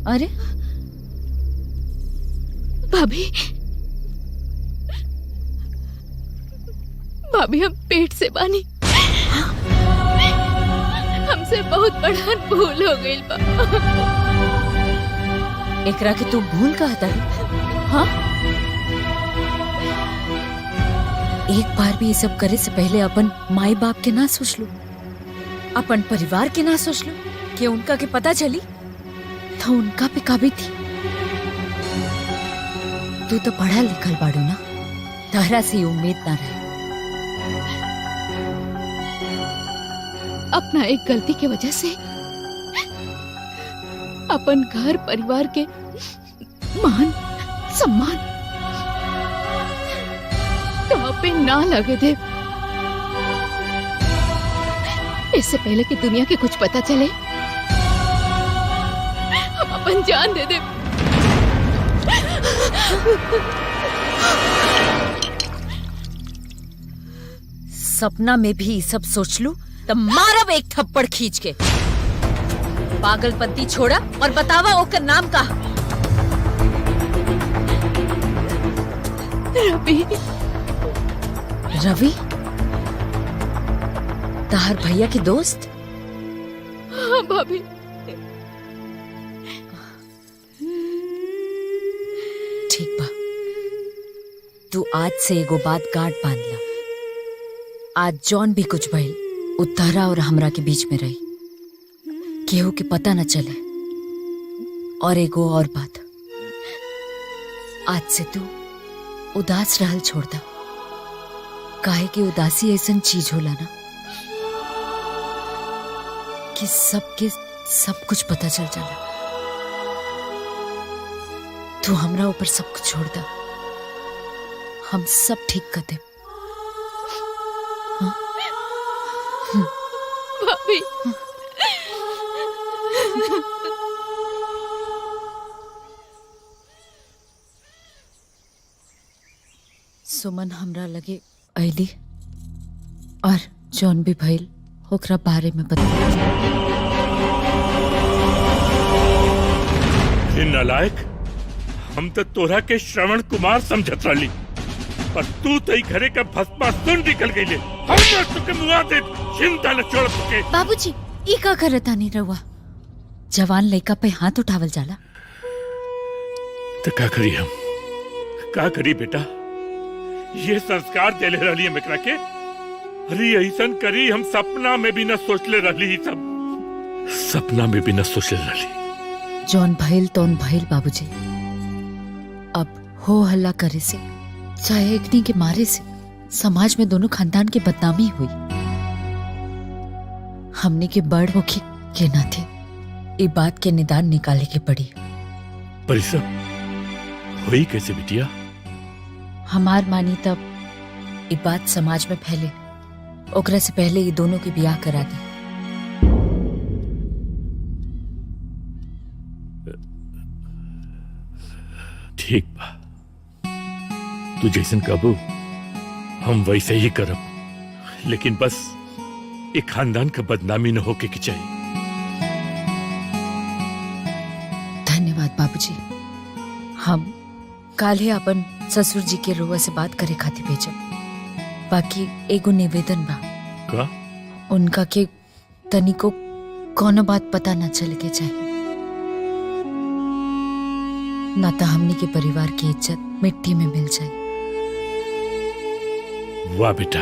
अरे भाभी, भाभी हम पेट से बानी। हमसे बहुत बड़ा भूल हो गई बा। एकरा के तू भूल कहता है? हाँ, एक बार भी ये सब करे से पहले अपन माई बाप के ना सोच लू, अपन परिवार के ना सोच लू कि उनका के पता चली तो उनका पे काबी थी। तू तो पढ़ा लिखल बाड़ू ना, तारा से उम्मीद ना रहे। अपना एक गलती की वजह से अपन घर परिवार के मान सम्मान तो पे ना लगे दे। इससे पहले कि दुनिया के कुछ पता चले, हम अपन जान दे दे। सपना में भी सब सोच लू तो मारब एक थप्पड़ खींच के। पागलपंती छोड़ा और बतावा ओकर नाम का। रवि। रवि? ताहर भैया के दोस्त? हाँ भाभी। ठीक बा, तू आज से एगो बात गांठ बांध ला। आज जौन भी कुछ भइल उ तहरा और हमरा के बीच में रही, केहू के पता न चले। और एगो और बात, आज से तू उदास रहल छोड़ दा, काहे कि उदासी ऐसन चीज होला ना कि सबके सब कुछ पता चल जाला। तू हमरा ऊपर सब कुछ छोड़ दा, हम सब ठीक कर दे। भाभी। सुमन हमरा लगे अली और जौन भी भइल ओकरा बारे में बता। नालायक, हम तो तोरा के श्रवण कुमार समझत रही, पर तू तो घरे का भस्मासुर निकल गई। हम तुके मुआ दे, चिंता न छोड़ तुके। बाबूजी, ई का करता नहीं रहुआ? जवान लड़का पे हाथ उठावल जाला तो का करी हम? का करी बेटा? ये संस्कार देले रही हम एकरा के। अरे ऐसन करी हम सपना में भी न सोचले रही, सब सपना में भी न सोचले रही। जौन भइल तौन भइल बाबूजी। अब हो हल्ला करे से, चाहे एकनी के मारे से समाज में दोनों खानदान की बदनामी हुई। हमने के बड़ होके के ना थे, ये बात के निदान निकाले के पड़ी। पर सब हुई कैसे बिटिया? हमार मानी तब ये बात समाज में फैले, ओकरा से पहले ये दोनों के ब्याह करा दी। ठीक बा, तू जैसन कबू हम वैसे ही करब, लेकिन बस एक खानदान का बदनामी न होके की चाहिए। धन्यवाद बाबूजी। हम काल्हे अपन ससुर जी के रुआ से बात करे खातिर भेजब। बाकी एगो निवेदन बा का? उनका के तनिको कोनो बात पता न चले के चाहिए, ना तो हमनी के परिवार की इज्जत मिट्टी में मिल जाए। वाह बेटा,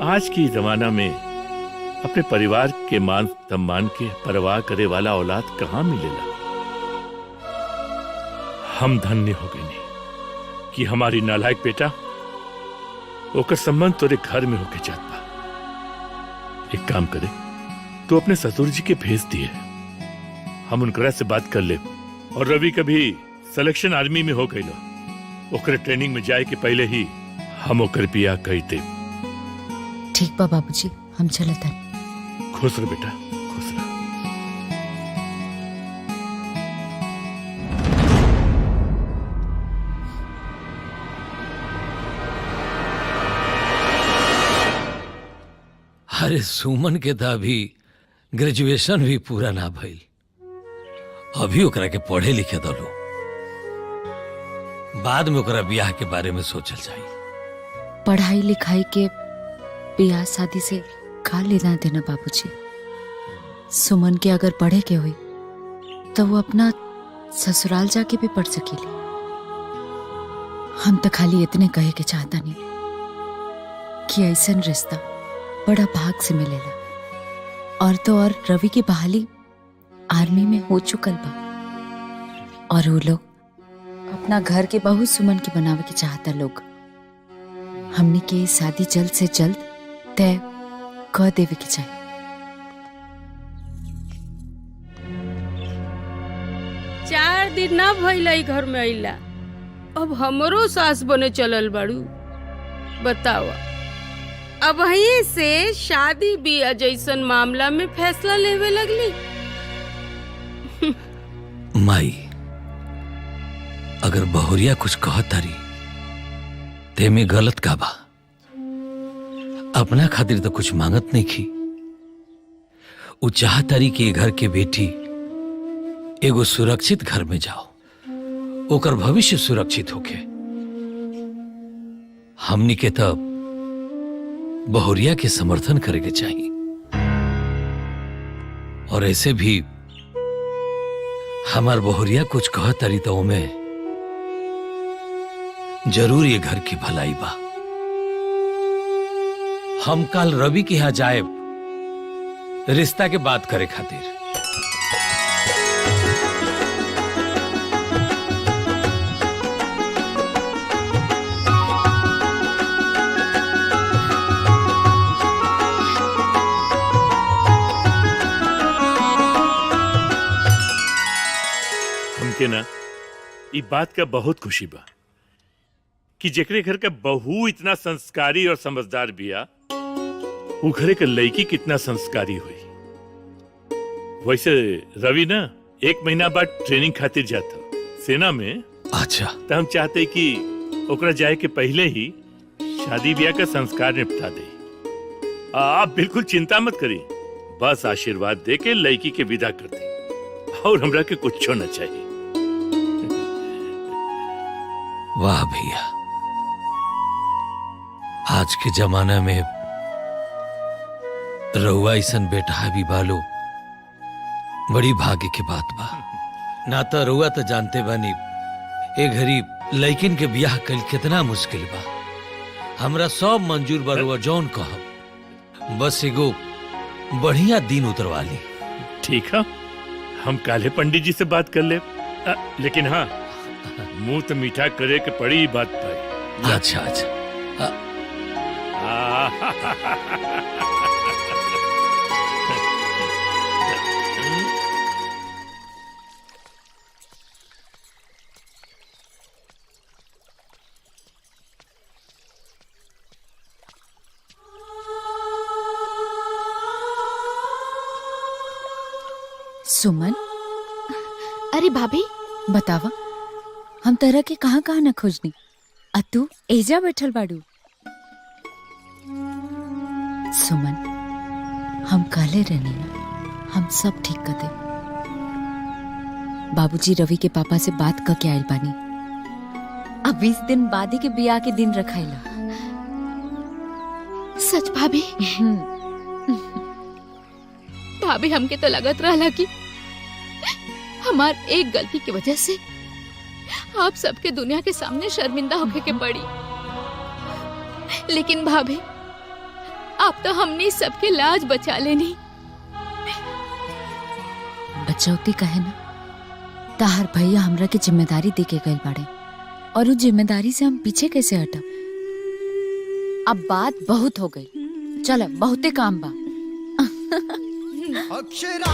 आज की जमाना में अपने परिवार के मान सम्मान के परवाह करे वाला औलाद कहाँ मिलेला। हम धन्य हो गए कि हमारी नालायक बेटा ओकर संबंध तोरे घर में होके जात बा। एक काम करे, तो अपने ससुर जी के भेज दिए, हम उनकरा से बात कर ले। और रवि का भी सिलेक्शन आर्मी में हो गई, ओकरे ट्रेनिंग में जाए के पहले ही हम ओकर बियाह कर दे। ठीक बा बाबूजी, हम चलत हन। खुश रह बेटा, खुश रह। अरे सुमन के तो अभी ग्रेजुएशन भी पूरा ना भइल, अभी ओकरा के पढ़े लिखे दलो, बाद में ओकरा ब्याह के बारे में सोचल जाई। पढ़ाई लिखाई के ब्याह शादी से का लेना देना बाबूजी। सुमन के अगर पढ़े के हुई तो वो अपना ससुराल जाके भी पढ़ सकेली। हम तो खाली इतने कहे के चाहता नहीं कि ऐसन रिश्ता बड़ा भाग से मिलेला। और तो और रवि की बहाली आर्मी में हो चुकल बा, और वो लोग अपना घर के बहू सुमन की बनावे के चाहता लोग। हमने के शादी जल्द से जल्द तय कर देवे के चाहिए। चार दिन ना भइल घर में अइला, अब हमरो सास बने चलल बाड़ू। बताओ, अब यही से शादी बियाह जैसन मामला में फैसला लेवे लगली। माई, अगर बहुरिया कुछ कहत तारी ते में गलत का बा? अपना खातिर तो कुछ मांगत नहीं की। वो चाहतारी कि घर के बेटी एगो सुरक्षित घर में जाओ, ओकर भविष्य सुरक्षित होके। हमनी के तब बहुरिया के समर्थन करे के चाहिए। और ऐसे भी हमार बहुरिया कुछ कहतारी तो में जरूर ये घर की भलाई बा। हम कल रवि के यहां जाए रिश्ता के बात करे खातिर। हमके ना ई बात का बहुत खुशी बा कि जेकरे घर का बहू इतना संस्कारी और समझदार बिया, वो घरे के लड़की कितना संस्कारी हुई। वैसे रवि ना 1 महीना बाद ट्रेनिंग खातिर जाता सेना में। अच्छा। तो हम चाहते कि ओकरा जाए के पहले ही शादी ब्याह का संस्कार निपटा दे। आप बिल्कुल चिंता मत करी, बस आशीर्वाद दे के लड़की के विदा कर दी और हमरा के कुछ न चाहिए। वाह भैया, आज के जमाना में रउआ ऐसन बेटा भी बालो बड़ी भाग्य की बात बा। ना तो रउआ तो जानते बानी ए घड़ी लड़किन के ब्याह कल कितना मुश्किल बा। हमरा सब मंजूर बा, रउआ जौन कहब, बस एगो बढ़िया दिन उतरवा ली। ठीक है, हम काले पंडित जी से बात कर ले। लेकिन हाँ, मुंह तो मीठा करे के पड़ी बात पाई। अच्छा अच्छा। सुमन, अरे भाभी बतावा, हम तरह के कहाँ कहाँ न खोजनी, आ तू एजा बैठल बाड़ू। सुमन, हम काले रहने ना, हम सब ठीक कर दे। बाबूजी रवि के पापा से बात करके आयल बानी। अब 20 दिन बाद ही के बियाह के दिन रखाइला। सच भाभी? भाभी हमके तो लगत रहला कि हमार एक गलती की वजह से आप सबके दुनिया के सामने शर्मिंदा होके के पड़ी। लेकिन भाभी, आप तो हमने सबके लाज बचा लेनी। बचौती कहे ना, ताहर भैया हमरा के जिम्मेदारी दे के गए बाड़े, और उस जिम्मेदारी से हम पीछे कैसे हटब। अब बात बहुत हो गई, चल बहुते काम बा। अक्षरा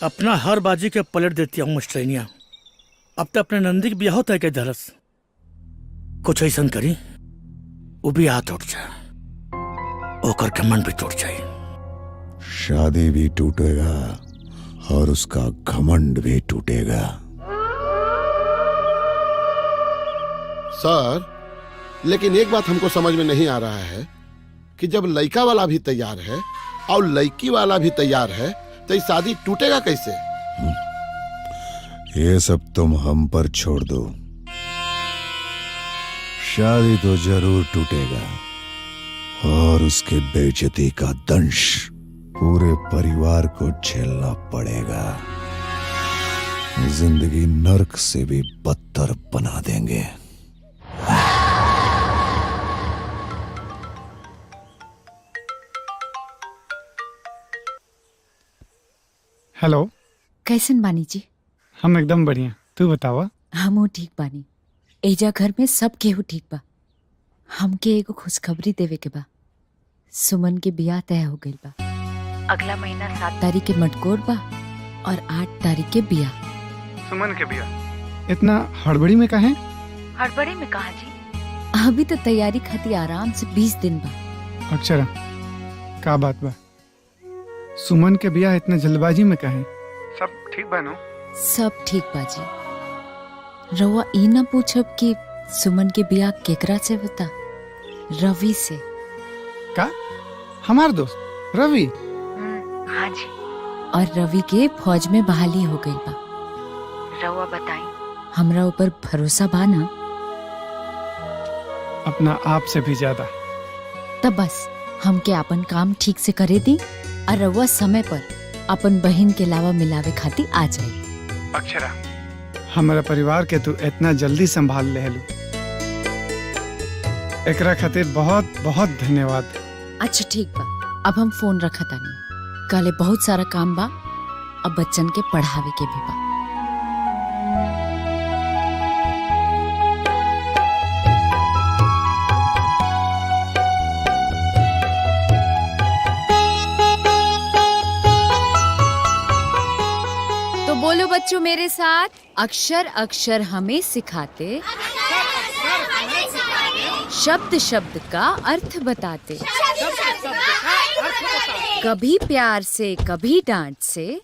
अपना हर बाजी के पलट देती हूँ मास्टरनिया। अब तो अपने नंदी के ब्याह तय के धरस कुछ ऐसा करी वो भी हाथ उठ जाए, ओकर के मन भी टूट जाए। शादी भी टूटेगा और उसका घमंड भी टूटेगा। सर, लेकिन एक बात हमको समझ में नहीं आ रहा है कि जब लड़का वाला भी तैयार है और लड़की वाला भी तैयार है, तो ये शादी टूटेगा कैसे? ये सब तुम हम पर छोड़ दो। शादी तो जरूर टूटेगा और उसके बेइज्जती का दंश पूरे परिवार को झेलना पड़ेगा। जिंदगी नर्क से भी बदतर बना देंगे। हेलो, कैसन बानी जी? हम एकदम बढ़िया, तू बतावा? हमू ठीक बानी। एजा घर में सब केहू ठीक बा। हमके एगो खुशखबरी देवे के बा। सुमन के बियाह तय हो गइल बा। अगला महीना 7 तारीख के मटकोर बा और 8 तारीख के बियाह। सुमन के बियाह? इतना हड़बड़ी में काहे? हड़बड़ी में कहा जी? अभी तो तैयारी खाती आराम से 20 दिन बा। अक्षरा, का बात बा? सुमन के बियाह इतना जल्दबाजी में काहे? सब ठीक बा नो? सब ठीक बाजी। रउआ ई ना पूछब कि सुमन के बियाह केकरा से होता? रवि से। का? हमार दोस्त रवि? हाँ जी। और रवि के फौज में बहाली हो गई बा। रउआ बताई, हमरा ऊपर भरोसा बा ना? अपना आप से भी ज्यादा। तब बस हमके अपन काम ठीक से करे दी और रउआ समय पर अपन बहन के लावा मिलावे खातिर आ जाए। अक्षरा, हमारा परिवार के तू इतना जल्दी संभाल ले लू, एकरा खातिर बहुत बहुत धन्यवाद। अच्छा ठीक बा, अब हम फोन रखा तानी। काले बहुत सारा काम बा, अब बच्चन के पढ़ावे के भी बा। तो बोलो बच्चों मेरे साथ, अक्षर अक्षर हमें सिखाते, शब्द शब्द का अर्थ बताते, कभी प्यार से कभी डांट से,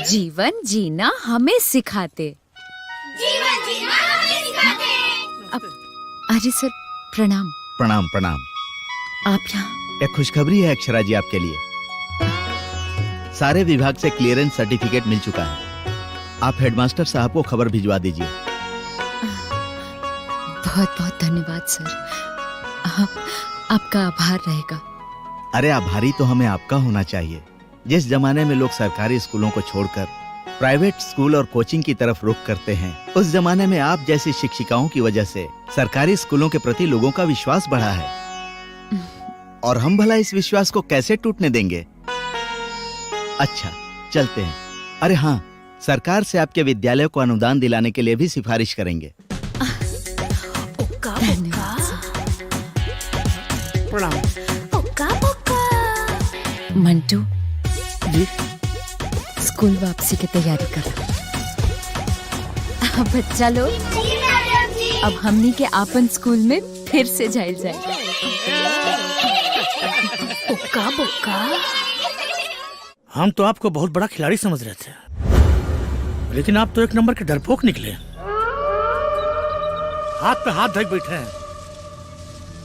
जीवन जीना हमें सिखाते। अरे सर प्रणाम। प्रणाम प्रणाम। आप यहाँ? एक खुशखबरी है अक्षरा जी आपके लिए। सारे विभाग से क्लियरेंस सर्टिफिकेट मिल चुका है। आप हेडमास्टर साहब को खबर भिजवा दीजिए। बहुत बहुत धन्यवाद सर, आपका आभार रहेगा। अरे आभारी तो हमें आपका होना चाहिए। जिस जमाने में लोग सरकारी स्कूलों को छोड़कर प्राइवेट स्कूल और कोचिंग की तरफ रुख करते हैं, उस जमाने में आप जैसी शिक्षिकाओं की वजह से सरकारी स्कूलों के प्रति लोगों का विश्वास बढ़ा है। और हम भला इस विश्वास को कैसे टूटने देंगे? अच्छा चलते हैं। अरे हाँ, सरकार से आपके विद्यालय को अनुदान दिलाने के लिए भी सिफारिश करेंगे। प्रणाम। मंटू जी, स्कूल वापसी की तैयारी कर। अब बच्चा लोग, अब हमनी के आपन स्कूल में फिर से जाइल जाए। बुक्का बुक्का। हम तो आपको बहुत बड़ा खिलाड़ी समझ रहे थे, लेकिन आप तो एक नंबर के डरपोक निकले। हाथ पे हाथ धक बैठे हैं,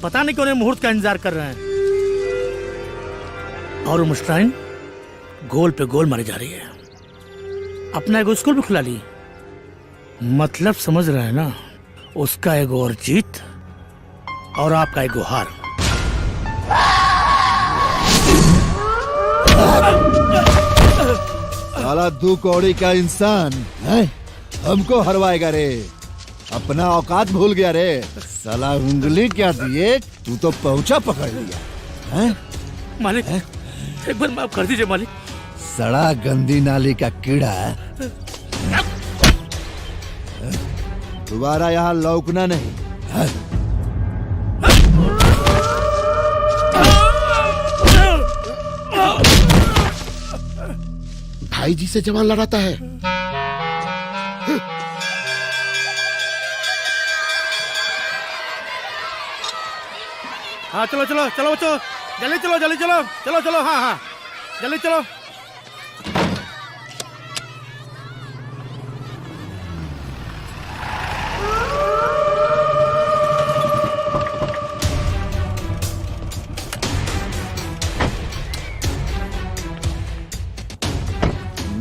पता नहीं कौन मुहूर्त का इंतजार कर रहे हैं। और मुस्टाइन गोल पे गोल मारी जा रही है। अपना एगो स्कूल भी खुला ली, मतलब समझ रहे हैं ना? उसका एगो और जीत और आपका एगो हार। साला 2 कौड़ी का इंसान है, हमको हरवाएगा रे। अपना औकात भूल गया रे। साला उंगली क्या दिए, तू तो पहुंचा पकड़ लिया है? मालिक एक बार माफ कर दीजिए मालिक। सड़ा गंदी नाली का कीड़ा, दोबारा यहाँ लौकना नहीं है? भाई जी से जवान लड़ाता है। हाँ चलो चलो चलो बच्चों, जल्दी चलो जल्दी चलो चलो चलो। हाँ हाँ जल्दी चलो।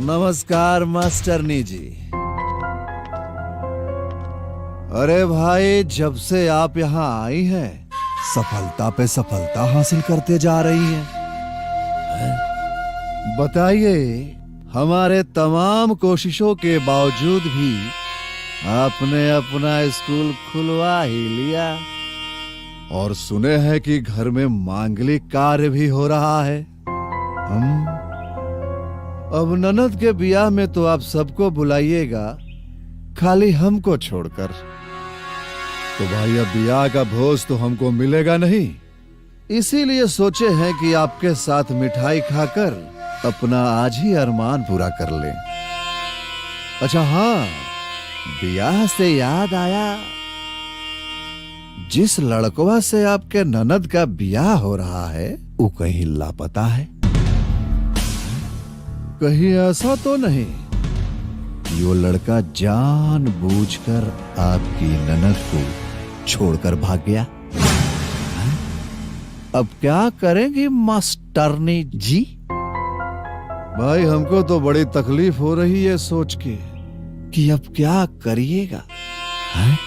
नमस्कार मास्टरनी जी। अरे भाई, जब से आप यहाँ आई हैं, सफलता पे सफलता हासिल करते जा रही हैं। बताइए, हमारे तमाम कोशिशों के बावजूद भी आपने अपना स्कूल खुलवा ही लिया। और सुने हैं कि घर में मांगलिक कार्य भी हो रहा है। अब ननद के ब्याह में तो आप सबको बुलाइएगा, खाली हमको छोड़कर। तो भाई, अब ब्याह का भोज तो हमको मिलेगा नहीं, इसीलिए सोचे हैं कि आपके साथ मिठाई खाकर अपना आज ही अरमान पूरा कर लें। अच्छा हाँ, ब्याह से याद आया, जिस लड़कवा से आपके ननद का ब्याह हो रहा है वो कहीं लापता है? कहीं ऐसा तो नहीं कि वो लड़का जानबूझकर आपकी ननद को छोड़कर भाग गया? अब क्या करेंगी मास्टरनी जी? भाई हमको तो बड़ी तकलीफ हो रही है सोच के कि अब क्या करिएगा। हैं?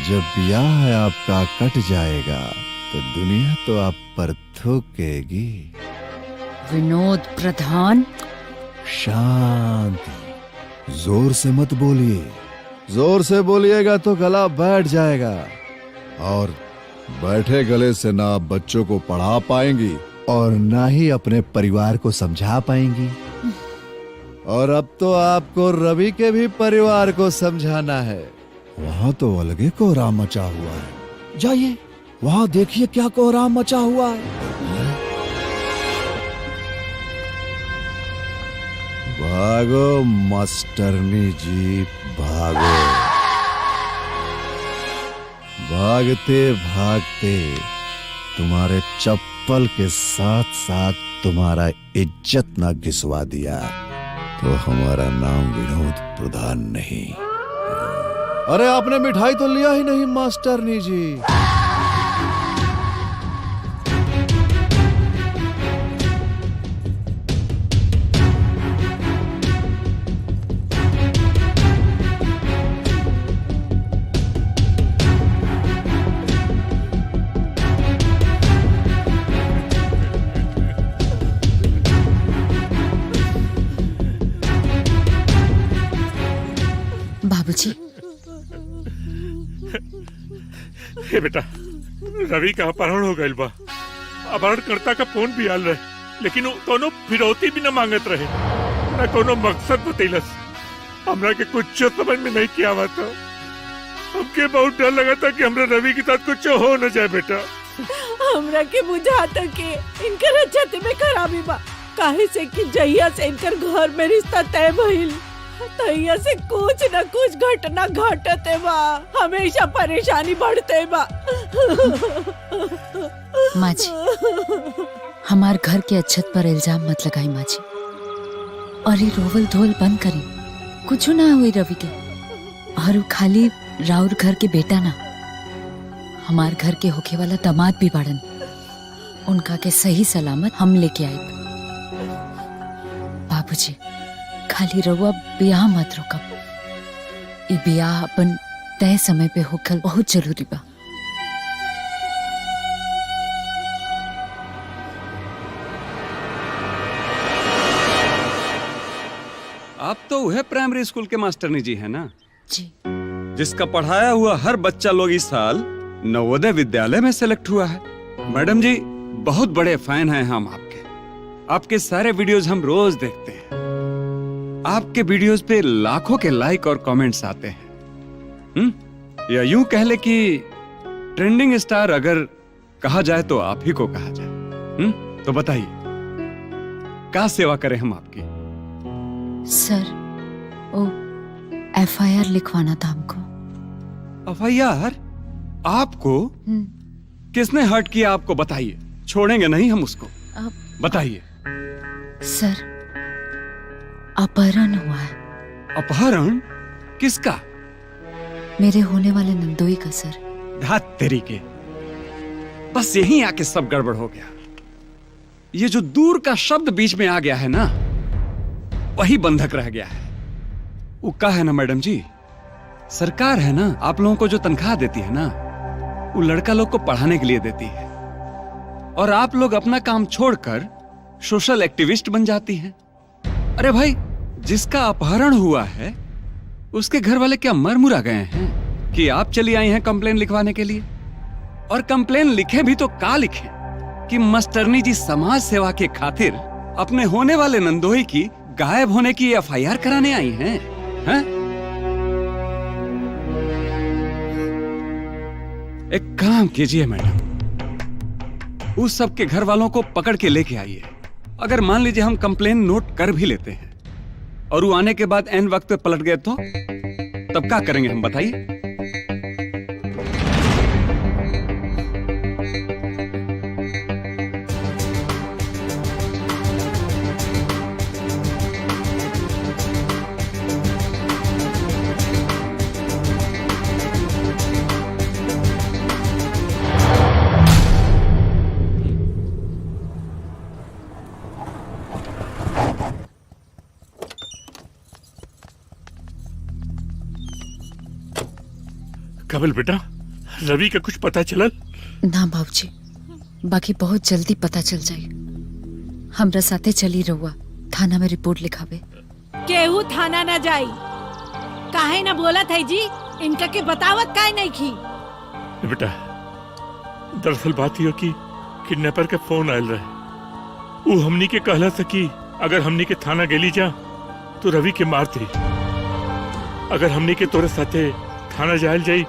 जब ब्याह आपका कट जाएगा तो दुनिया तो आप पर थूकेगी। विनोद प्रधान, शांति, जोर से मत बोलिए। जोर से बोलिएगा तो गला बैठ जाएगा, और बैठे गले से ना आप बच्चों को पढ़ा पाएंगी और ना ही अपने परिवार को समझा पाएंगी। और अब तो आपको रवि के भी परिवार को समझाना है। वहाँ तो अलगे कोहराम मचा हुआ है, जाइए वहाँ देखिए क्या कोहराम मचा हुआ है। भागो मास्टरनी जी भागो। भागते भागते तुम्हारे चप्पल के साथ साथ तुम्हारा इज्जत ना घिसवा दिया तो हमारा नाम विनोद प्रधान नहीं। अरे आपने मिठाई तो लिया ही नहीं मास्टरनी जी। बाबूजी, हे बेटा, रवि का अपहरण हो गइल बा। अपहरणकर्ता का फोन भी आल रहे, लेकिन दोनों फिरौती भी न मांगत रहे, न कोनो मकसद बतैलस। हमरा के कुछ समझ में नहीं किया हुआ था। हमके बहुत डर लगा था कि हमरा रवि के साथ कुछ हो न जाए बेटा। हमरा के बुझाता कि इनकर इज्जत में खराबी बा, काहे से कि जहिया से इनकर घर में रिश्ता तय भइल तहिया से कुछ न कुछ घटना घटते बा, हमेशा परेशानी बढ़ते बा। माँ जी, हमार घर के अच्छत पर इल्जाम मत लगाई माँ जी, और ये रोवल धोल बंद करी। कुछ ना हुई रवि के, और वो खाली राउर घर के बेटा ना, हमार घर के होके वाला दामाद भी बाड़न। उनका के सही सलामत हम लेके आए। बाबूजी, खाली रहुआ ब्याह मत रोकब। ये ब्याह अपन तय समय पे होकर बहुत जरूरी बा। आप तो वह प्राइमरी स्कूल के मास्टरनी जी है ना जी, जिसका पढ़ाया हुआ हर बच्चा लोग इस साल नवोदय विद्यालय में सेलेक्ट हुआ है। मैडम जी, बहुत बड़े फैन हैं हम आपके सारे वीडियोस हम रोज देखते हैं। आपके वीडियोस पे लाखों के लाइक और कमेंट्स आते हैं। या यूं कह ले कि ट्रेंडिंग स्टार अगर कहा जाए तो आप ही को कहा जाए। तो बताइए, क्या सेवा करें हम आपकी? सर, ओ FIR लिखवाना था हमको। FIR? आपको? किसने हर्ट किया आपको? बताइए, छोड़ेंगे नहीं हम उसको। बताइए। सर, अपहरण हुआ है। अपहरण? किसका? मेरे होने वाले नंदोई का सर। धात तेरी के, बस यहीं आके सब गड़बड़ हो गया। ये जो दूर का शब्द बीच में आ गया है ना, वही बंधक रह गया है। वो क्या है ना मैडम जी, सरकार है ना, आप लोगों को जो तनख्वाह देती है ना, वो लड़का लोग को पढ़ाने के लिए देती है, और आप लोग अपना काम छोड़कर सोशल एक्टिविस्ट बन जाती हैं। अरे भाई, जिसका अपहरण हुआ है उसके घर वाले क्या मर मुरा गए हैं कि आप चली आई हैं कंप्लेन लिखवाने के लिए? और कंप्लेन लिखे भी तो क्या लिखे कि मास्टरनी जी समाज सेवा के खातिर अपने होने वाले नंदोई की गायब होने की FIR कराने आई हैं? एक काम कीजिए मैडम, उस सब के घर वालों को पकड़ के लेके आइए। अगर मान लीजिए हम कंप्लेन नोट कर भी लेते हैं और वो आने के बाद एन वक्त पे पलट गए तो तब क्या करेंगे हम, बताइए। कमल बेटा, रवि का कुछ पता चलल? ना बाबूजी, बाकी बहुत जल्दी पता चल जाई। हमरा साथे चली रहुआ थाना में रिपोर्ट लिखावे। केहू थाना न जाई। काहे न बोलत है जी, इनका के बतावत काहे नहीं की? बेटा, दरअसल बात यो कि किडनैपर का फोन आयल रहे। वो हमनी के कहला था कि अगर हमनी के थाना गेली जा तो रवि के मारती। अगर हमनी के तोरे साथे थाना जायल जाई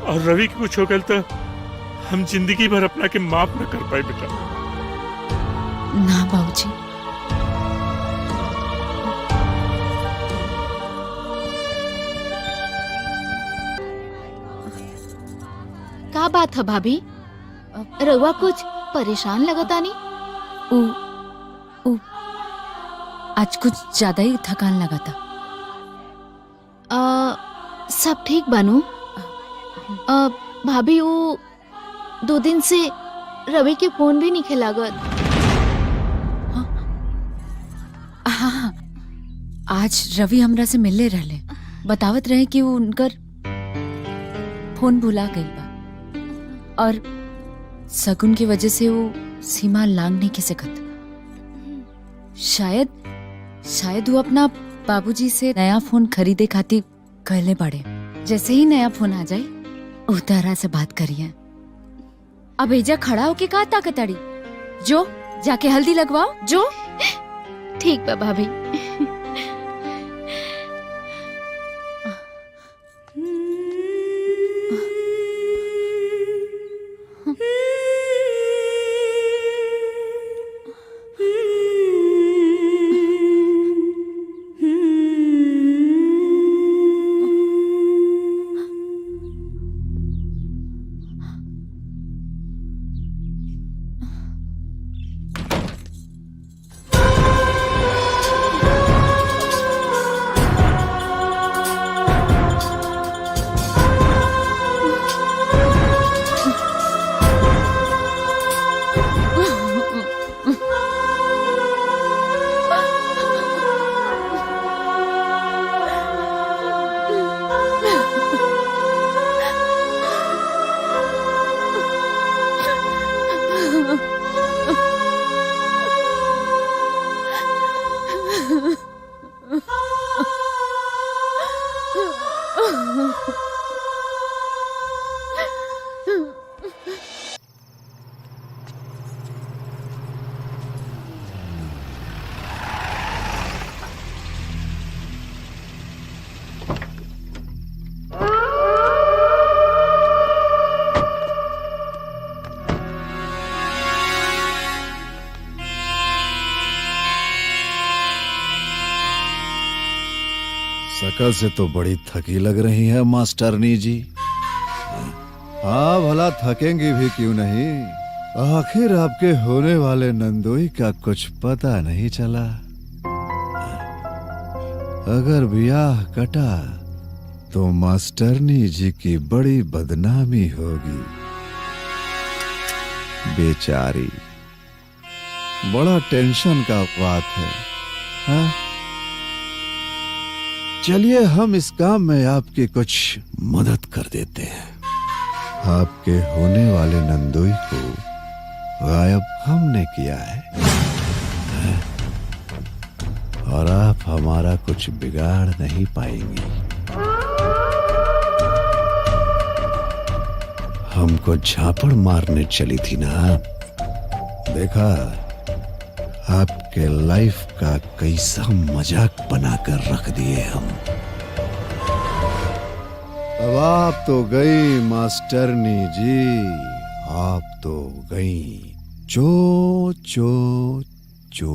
और रवि के कुछ हो गल तो हम जिंदगी भर अपना के माफ न कर पाए बेटा। ना बाबूजी, का बात है भाभी? रउआ कुछ परेशान लगता नहीं? आज कुछ ज्यादा ही थकान लगा था। सब ठीक बानू? भाभी वो 2 दिन से रवि के फोन भी नहीं लागत। हाँ, आज रवि हमरा से मिलले रहले, बतावत रहे कि वो उनकर फोन भुला गई बा और सगुन की वजह से वो सीमा लांग नहीं के सकत। शायद वो अपना बाबूजी से नया फोन खरीदे खातिर कहले बाड़े। जैसे ही नया फोन आ जाए उतारा से बात करिए। अब एजा खड़ा होके का ताकताड़ी? जो जाके हल्दी लगवाओ जो। ठीक बा भाभी। शकल से तो बड़ी थकी लग रही है मास्टरनी जी। हाँ, भला थकेंगी भी क्यों नहीं। आखिर आपके होने वाले नंदोई का कुछ पता नहीं चला। अगर ब्याह कटा तो मास्टरनी जी की बड़ी बदनामी होगी। बेचारी, बड़ा टेंशन का बात है। हाँ? चलिए हम इस काम में आपकी कुछ मदद कर देते हैं। आपके होने वाले नंदोई को गायब हमने किया है और आप हमारा कुछ बिगाड़ नहीं पाएंगी। हमको झापड़ मारने चली थी ना, देखा आपके लाइफ का कैसा मजाक बनाकर रख दिए हम। अब आप तो गई मास्टरनी जी, आप तो गई। चो चो चो।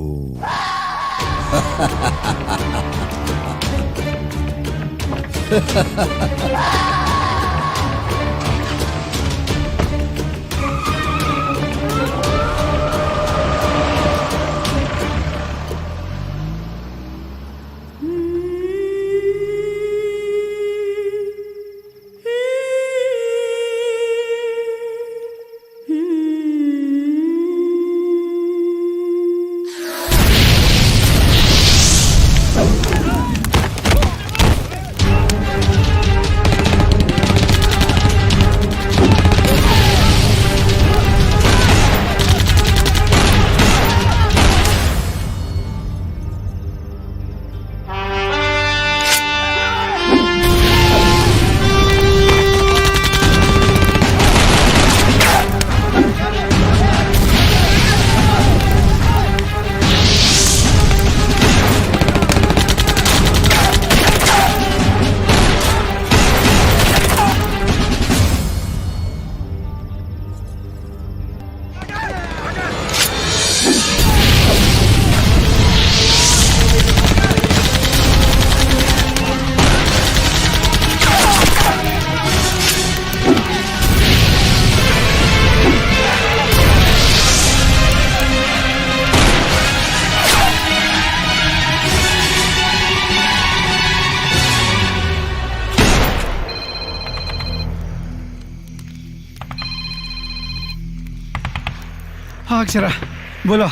हाँ अक्षरा बोलो।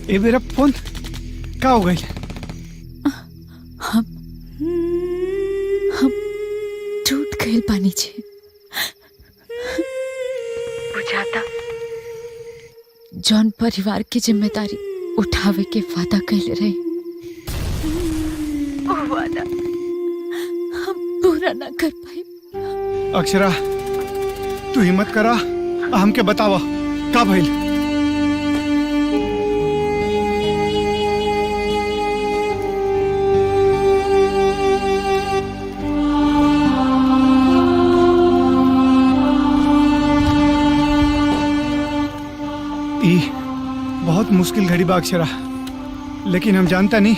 ये मेरा फोन क्या हो गई? हम टूट गए पानी जी। बुझाता जौन परिवार की जिम्मेदारी उठावे के वादा कैले रहे, वो वादा हम पूरा ना कर पाए। अक्षरा तू हिम्मत करा, हमके बतावा का भइल। ई बहुत मुश्किल घड़ी बा अक्षरा, लेकिन हम जानता नहीं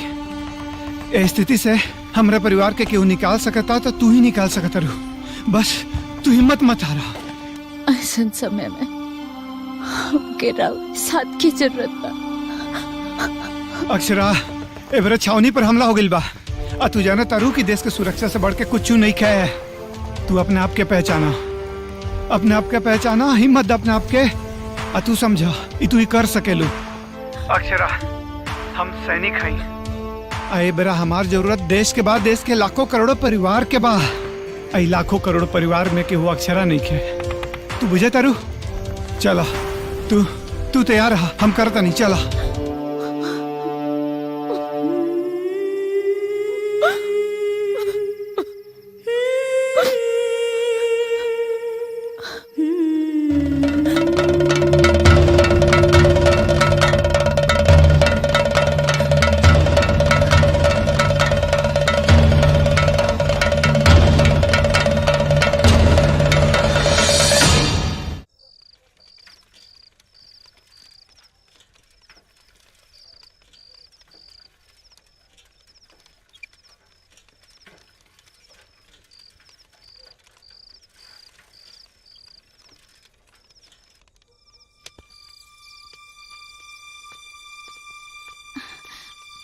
ए स्थिति से हमारे परिवार के केहू निकाल सकता तो तू ही निकाल सकता रू। बस तू हिम्मत मत हारा। ऐसा समय में हमके राव साथ की जरूरत बा। अक्षरा ए बेरा छावनी पर हमला हो गइल बा, आ तू जाना तारू कि देश के सुरक्षा से बढ़ के कुछ नहीं खाए। तू अपने आप के पहचाना, अपने आप के पहचाना, हिम्मत अपने आप के, आ तू समझा ई तू ही कर सकेलू। अक्षरा हम सैनिक हई, आ ए बेरा हमार जरूरत देश के बाद देश के लाखों करोड़ों परिवार के बा। आई लाखों करोड़ों परिवार में केहू अक्षरा नहीं खे। तू बुझे तारू? चला तू तैयार रहा, हम करता नहीं। चला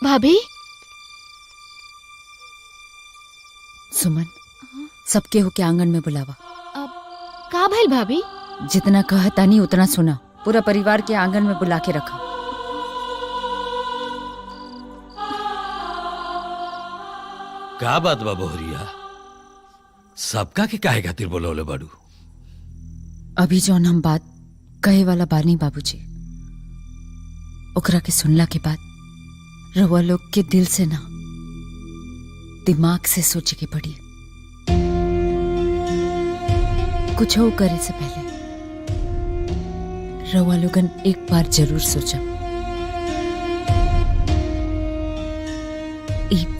भाभी। सुमन, सबके होके आंगन में बुलावा। का भइल भाभी? जितना कहता नहीं उतना सुना। पूरा परिवार के आंगन में बुला के रखा। का बात बा बोहरिया? सबका के काहे खातिर बोलौले बाड़ू? अभी जौन हम बात कहे वाला बानी बाबूजी, ओकरा के सुनला के बाद रउआ लोग के दिल से ना दिमाग से सोचे के पड़ी। कुछ हो करे से पहले रउआ लोगन एक बार जरूर सोचा,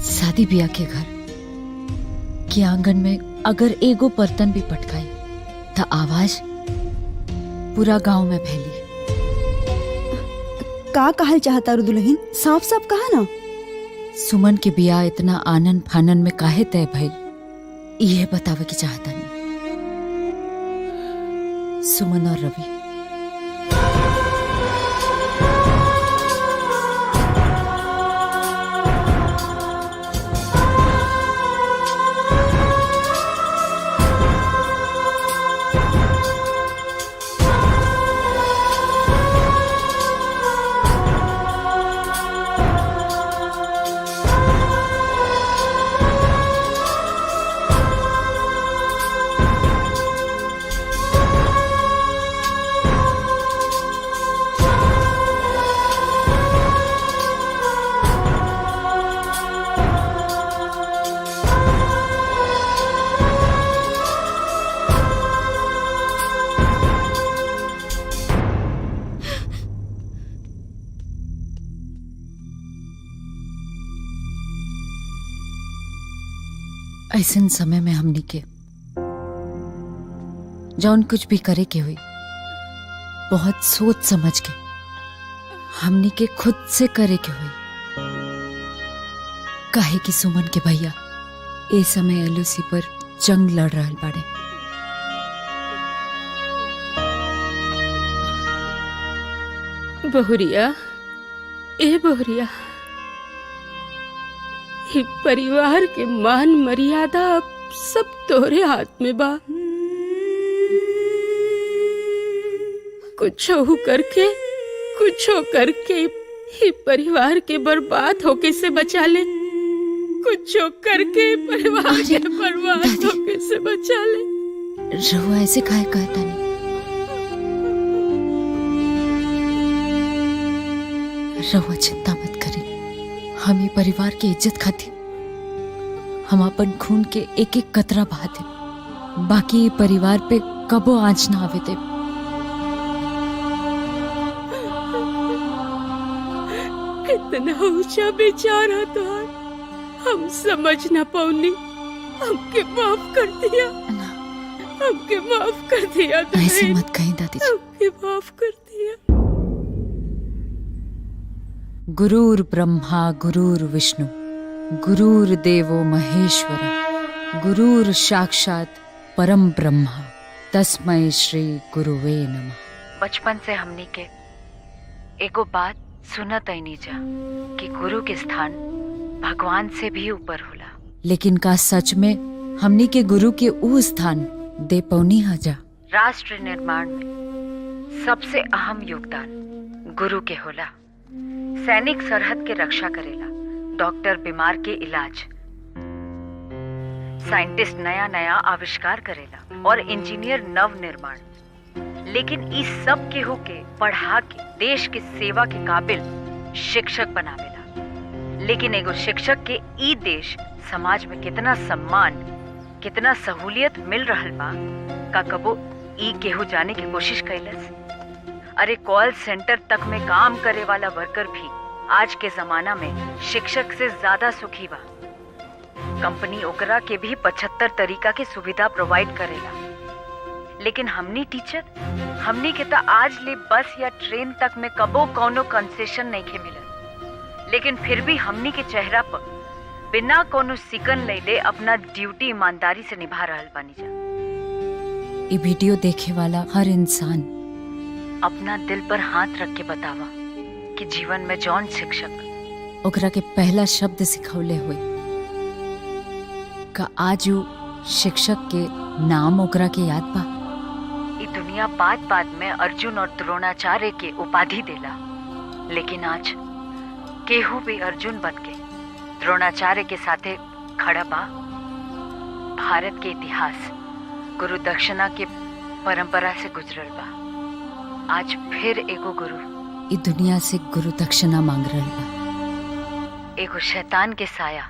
शादी ब्याह के घर के आंगन में अगर एगो बर्तन भी पटकाई तो आवाज पूरा गांव में फैली। का कहल चाहता रू दुल्हन? साफ साफ कहा ना। सुमन के बियाह इतना आनन फानन में काहे तय भइल, ये बतावे की चाहता नहीं। सुमन और रवि ऐसन समय में हमनी के जौन कुछ भी करे के हुई बहुत सोच समझ के हमनी के खुद से करे के हुई। काहे कि सुमन के भैया ए समय एलओसी पर जंग लड़ रहल बाड़े। बहुरिया, ए बहुरिया, ये परिवार के मान मर्यादा अब सब तोरे हाथ में बा। कुछो करके ये परिवार के बर्बाद होके से बचा ले। कुछो करके परिवार के बर्बाद होके से बचा ले। रहुआ ऐसे काहे कहता नहीं? रहुआ चिंता मत करी, हम ये परिवार की इज्जत खातिर हम अपन खून के एक एक कतरा बहा दे। बाकी ये परिवार पे कबो आंच ना आवे दे। कितना ऊंचा बेचारा तो हम समझ ना पौली। हमके माफ कर दिया, हमके माफ कर दिया। ऐसे मत कहीं दादी जी। हमके माफ कर दिया। गुरुर ब्रह्मा गुरुर विष्णु गुरुर्देवो महेश्वर गुरुर साक्षात परम ब्रह्मा तस्मै श्री गुरुवे नमः। बचपन से हमनी के एगो बात सुनत आईनी जा कि गुरु के स्थान भगवान से भी ऊपर होला। लेकिन का सच में हमनी के गुरु के ऊ स्थान दे पौनी हजा? राष्ट्र निर्माण में सबसे अहम योगदान गुरु के होला। सैनिक सरहद के रक्षा करेला, डॉक्टर बीमार के इलाज, साइंटिस्ट नया नया आविष्कार करेला और इंजीनियर नव निर्माण। लेकिन इस सब के होके पढ़ा के देश के सेवा के काबिल शिक्षक बनावेला। लेकिन एगो शिक्षक के ई देश समाज में कितना सम्मान, कितना सहूलियत मिल रहल बा, का कबो ई केहू जाने की कोशिश कैलस? अरे कॉल सेंटर तक में काम करे वाला वर्कर भी आज के जमाना में शिक्षक से ज्यादा सुखी बा। कंपनी ओकरा के भी 75 तरीका की सुविधा प्रोवाइड करेला। लेकिन हमनी टीचर, हमनी के तो आज ले बस या ट्रेन तक में कबो कोनो कंसेशन नहीं के मिलल। लेकिन फिर भी हमनी के चेहरा पर बिना कोनो सिकन ले अपना ड्यूटी ईमानदारी से निभा रहल बानी जा। ये वीडियो देखे वाला हर इंसान अपना दिल पर हाथ रख के बतावा कि जीवन में जौन शिक्षक ओकरा के पहला शब्द सिखौले हुए का आज वो शिक्षक के नाम ओकरा के याद बा। ये दुनिया बात बात में अर्जुन और द्रोणाचार्य के उपाधि देला, लेकिन आज केहू भी अर्जुन बन के द्रोणाचार्य के साथे खड़ा बा। भारत के इतिहास गुरु दक्षिणा के परंपरा से गुजरल बा। आज फिर एगो गुरु ई दुनिया से गुरु दक्षिणा मांग रहल बा। एगो शैतान के साया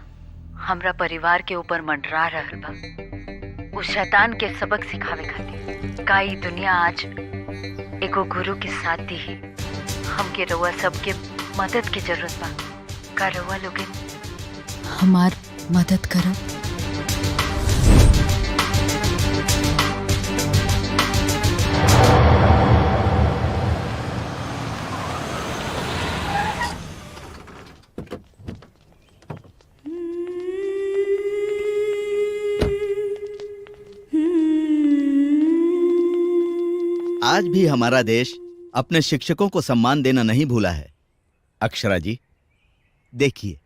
हमरा परिवार के ऊपर मंडरा रहल बा। उस शैतान के सबक सिखावे खातिर का ई दुनिया आज एगो गुरु के साथ दी ही हमके रउआ सबके मदद की जरूरत बा। का रउआ लोगे हमार मदद करब? आज भी हमारा देश अपने शिक्षकों को सम्मान देना नहीं भूला है। अक्षरा जी, देखिए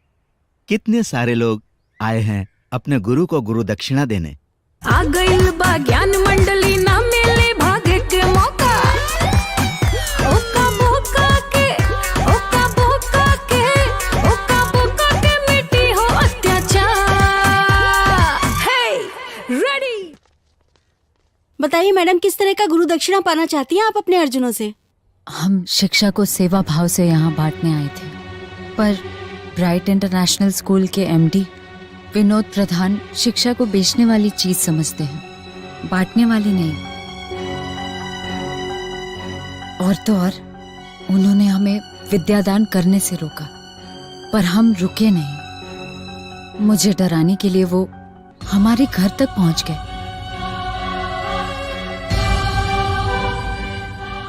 कितने सारे लोग आए हैं अपने गुरु को गुरु दक्षिणा देने। आ गइल बा ज्ञान मंडली ना मिले भागे के मौका। ओका बोका के मिट्टी हो अत्याचार। हे रेडी। बताइए मैडम, किस तरह का गुरु दक्षिणा पाना चाहती हैं आप अपने अर्जुनों से? हम शिक्षा को सेवा भाव से यहाँ बांटने आए थे, पर ब्राइट इंटरनेशनल स्कूल के एमडी विनोद प्रधान शिक्षा को बेचने वाली चीज समझते हैं, बांटने वाली नहीं। और तो और उन्होंने हमें विद्यादान करने से रोका, पर हम रुके नहीं। मुझे डराने के लिए वो हमारे घर तक पहुंच गए।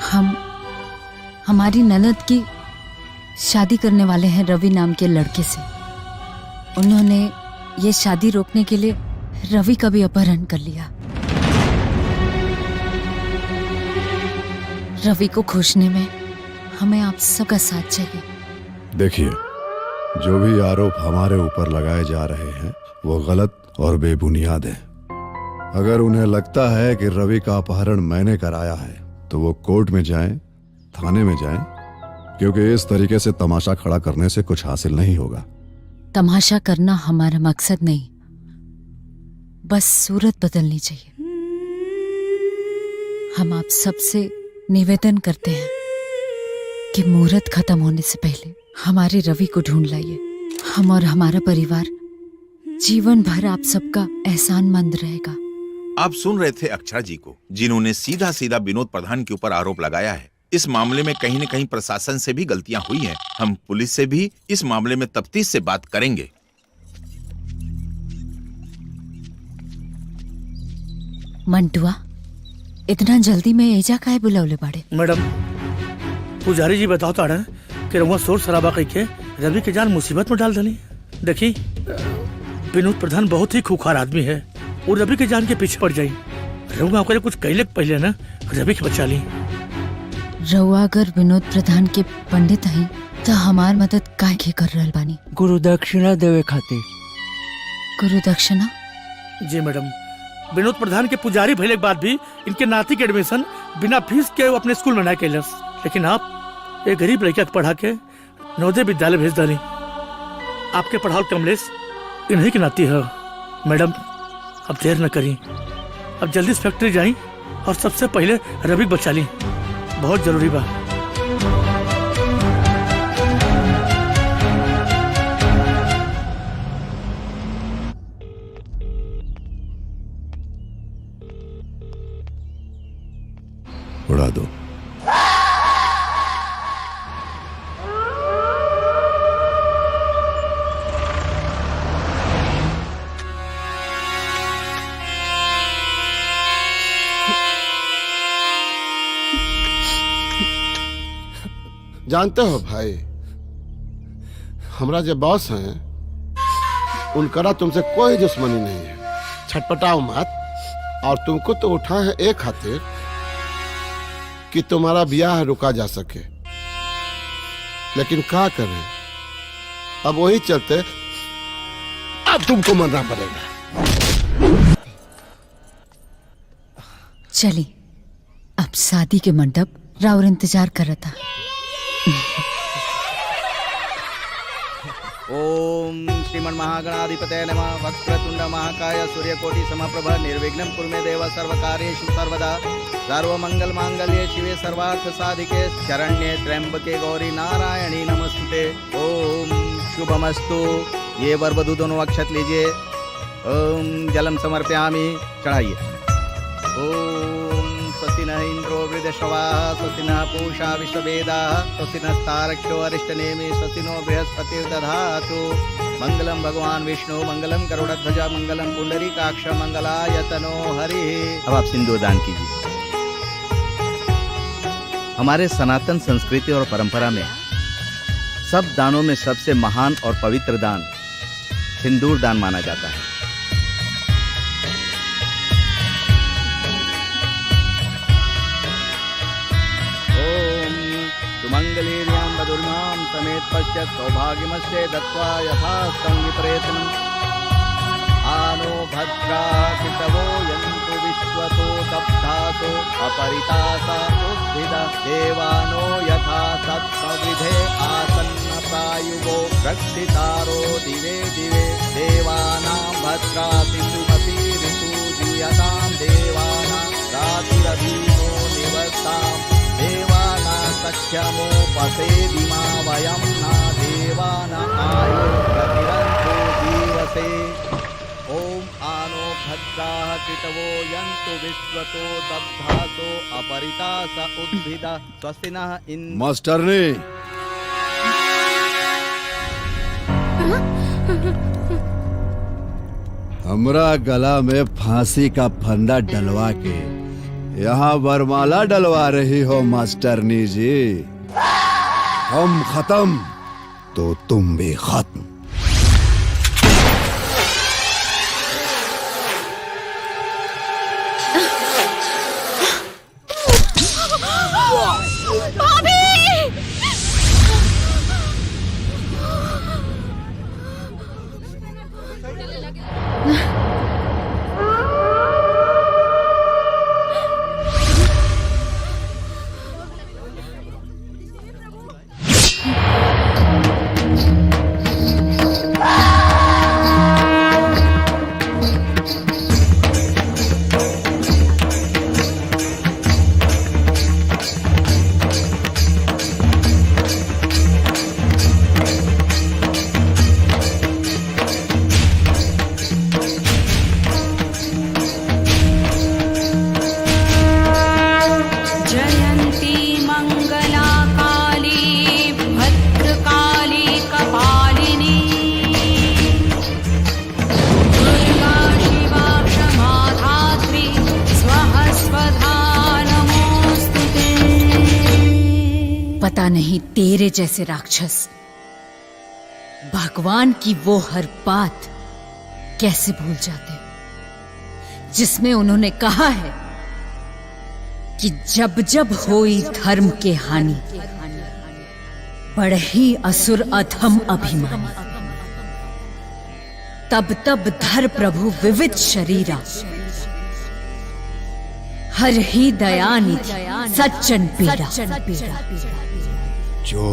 हम हमारी ननद की शादी करने वाले हैं रवि नाम के लड़के से। उन्होंने ये शादी रोकने के लिए रवि का भी अपहरण कर लिया। रवि को खोजने में हमें आप सबका साथ चाहिए। देखिए, जो भी आरोप हमारे ऊपर लगाए जा रहे हैं वो गलत और बेबुनियाद है। अगर उन्हें लगता है कि रवि का अपहरण मैंने कराया है तो वो कोर्ट में जाएं, थाने में जाएं, क्योंकि इस तरीके से तमाशा खड़ा करने से कुछ हासिल नहीं होगा। तमाशा करना हमारा मकसद नहीं, बस सूरत बदलनी चाहिए। हम आप सबसे निवेदन करते हैं कि मुहूर्त खत्म होने से पहले हमारे रवि को ढूंढ लाइए। हम और हमारा परिवार जीवन भर आप सबका एहसानमंद रहेगा। आप सुन रहे थे अक्षरा जी को, जिन्होंने सीधा सीधा विनोद प्रधान के ऊपर आरोप लगाया है। इस मामले में कहीं न कहीं प्रशासन से भी गलतियां हुई हैं। हम पुलिस से भी इस मामले में तफ्तीश से बात करेंगे। मंटुआ, इतना जल्दी में एजा काहे बुलावले बाड़े? मैडम, पुजारी जी बताओ ताड़ा कि रउआ शोर शराबा करके रवि के जान मुसीबत में डाल दली। देखी, विनोद प्रधान बहुत ही खूंखार आदमी है और रवि के जान के पीछे पड़ जाई। रउआ ओकरे कुछ कहले पहले ना रवि के बचा ली। रउआ अगर विनोद प्रधान के पंडित हैं तो हमार मदद काहे के कर रहल बानी? गुरु दक्षिणा देवे खातिर। गुरु दक्षिणा? जी मैडम, विनोद प्रधान के पुजारी भइले के बाद भी इनके नाती के एडमिशन बिना फीस के अपने स्कूल में ना कैलस, लेकिन आप एक गरीब लड़का के पढ़ा के नवोदय विद्यालय भेज डाली। आपके पढ़ाओ कमलेश इन्हीं की नाती है। मैडम, अब देर न करी, अब जल्दी से फैक्ट्री जाई और सबसे पहले रवि बचा ली, बहुत जरूरी बा। उड़ा दो। जानते हो भाई, हमरा जो बॉस हैं उनका तुमसे कोई दुश्मनी नहीं है। छटपटाओ मत। और तुमको तो उठा है एक खातिर कि तुम्हारा ब्याह रुका जा सके, लेकिन क्या करें, अब वही चलते अब तुमको मरना पड़ेगा। चली, अब शादी के मंडप राउर इंतजार कर रहा था। ओम श्रीमन महागणाधिपतये नमः। वक्रतुंड महाकाय सूर्यकोटि समप्रभ निर्विघ्नं कुरु मे देव सर्वकार्येषु सर्वदा। सर्वमंगल मांगल्ये शिवे सर्वार्थ साधिके शरण्ये त्र्यंबके गौरी नारायणी नमस्ते। ओम शुभमस्तु। ये वर वधू दोनों अक्षत लीजिए। ओम जलम समर्पयामि, चढ़ाइए। ओम स्वस्ति न इंद्रो वृद्धश्रवाः, स्वस्ति न पूषा विश्ववेदाः, स्वस्ति नस्तारक्षो अरिष्टनेमि, स्वस्ति नो बृहस्पतिर्दधातु। मंगलम भगवान विष्णु, मंगलम गरुड़ध्वज, मंगलम पुंडरीकाक्ष, मंगलायतनो हरिः। अब आप सिंदूर दान कीजिए। हमारे सनातन संस्कृति और परंपरा में सब दानों में सबसे महान और पवित्र दान सिंदूर दान माना जाता है। समेत पश्यत् सौभाग्यमस्ते दत्त्वा यथास्तं विप्रेतनम् आनो भद्रा कितवो यन्तु विश्वतो दब्धासो अपरितासा उद्भिदा देवानो यथा सत्सविधे आसन्नप्रायुवो रक्षितारो दिवे दिवे देवानां भद्रातिषुमती ऋतुजीयतां देवानां रातिरभीमो दिवसां देवानां सख्यमोपसेदिमा वयं न देवाना आयो प्रतिरन्तो जीवसे ओम आनो भद्राः कितवो यन्तु विश्वतो दब्धासो अपरितास उद्भिदा स्वस्ति नः इन्द्र। मास्टरनी हमरा गला में फांसी का फंदा डलवा के यहाँ वरमाला डलवा रही हो मास्टरनी जी। हम खत्म तो तुम भी खत्म। पता नहीं तेरे जैसे राक्षस भगवान की वो हर बात कैसे भूल जाते जिसमें उन्होंने कहा है कि जब जब होई धर्म के हानि बढ़ही असुर अधम अभिमानी तब तब धर प्रभु विविध शरीरा हर ही दयानिधि सज्जन पीड़ा जो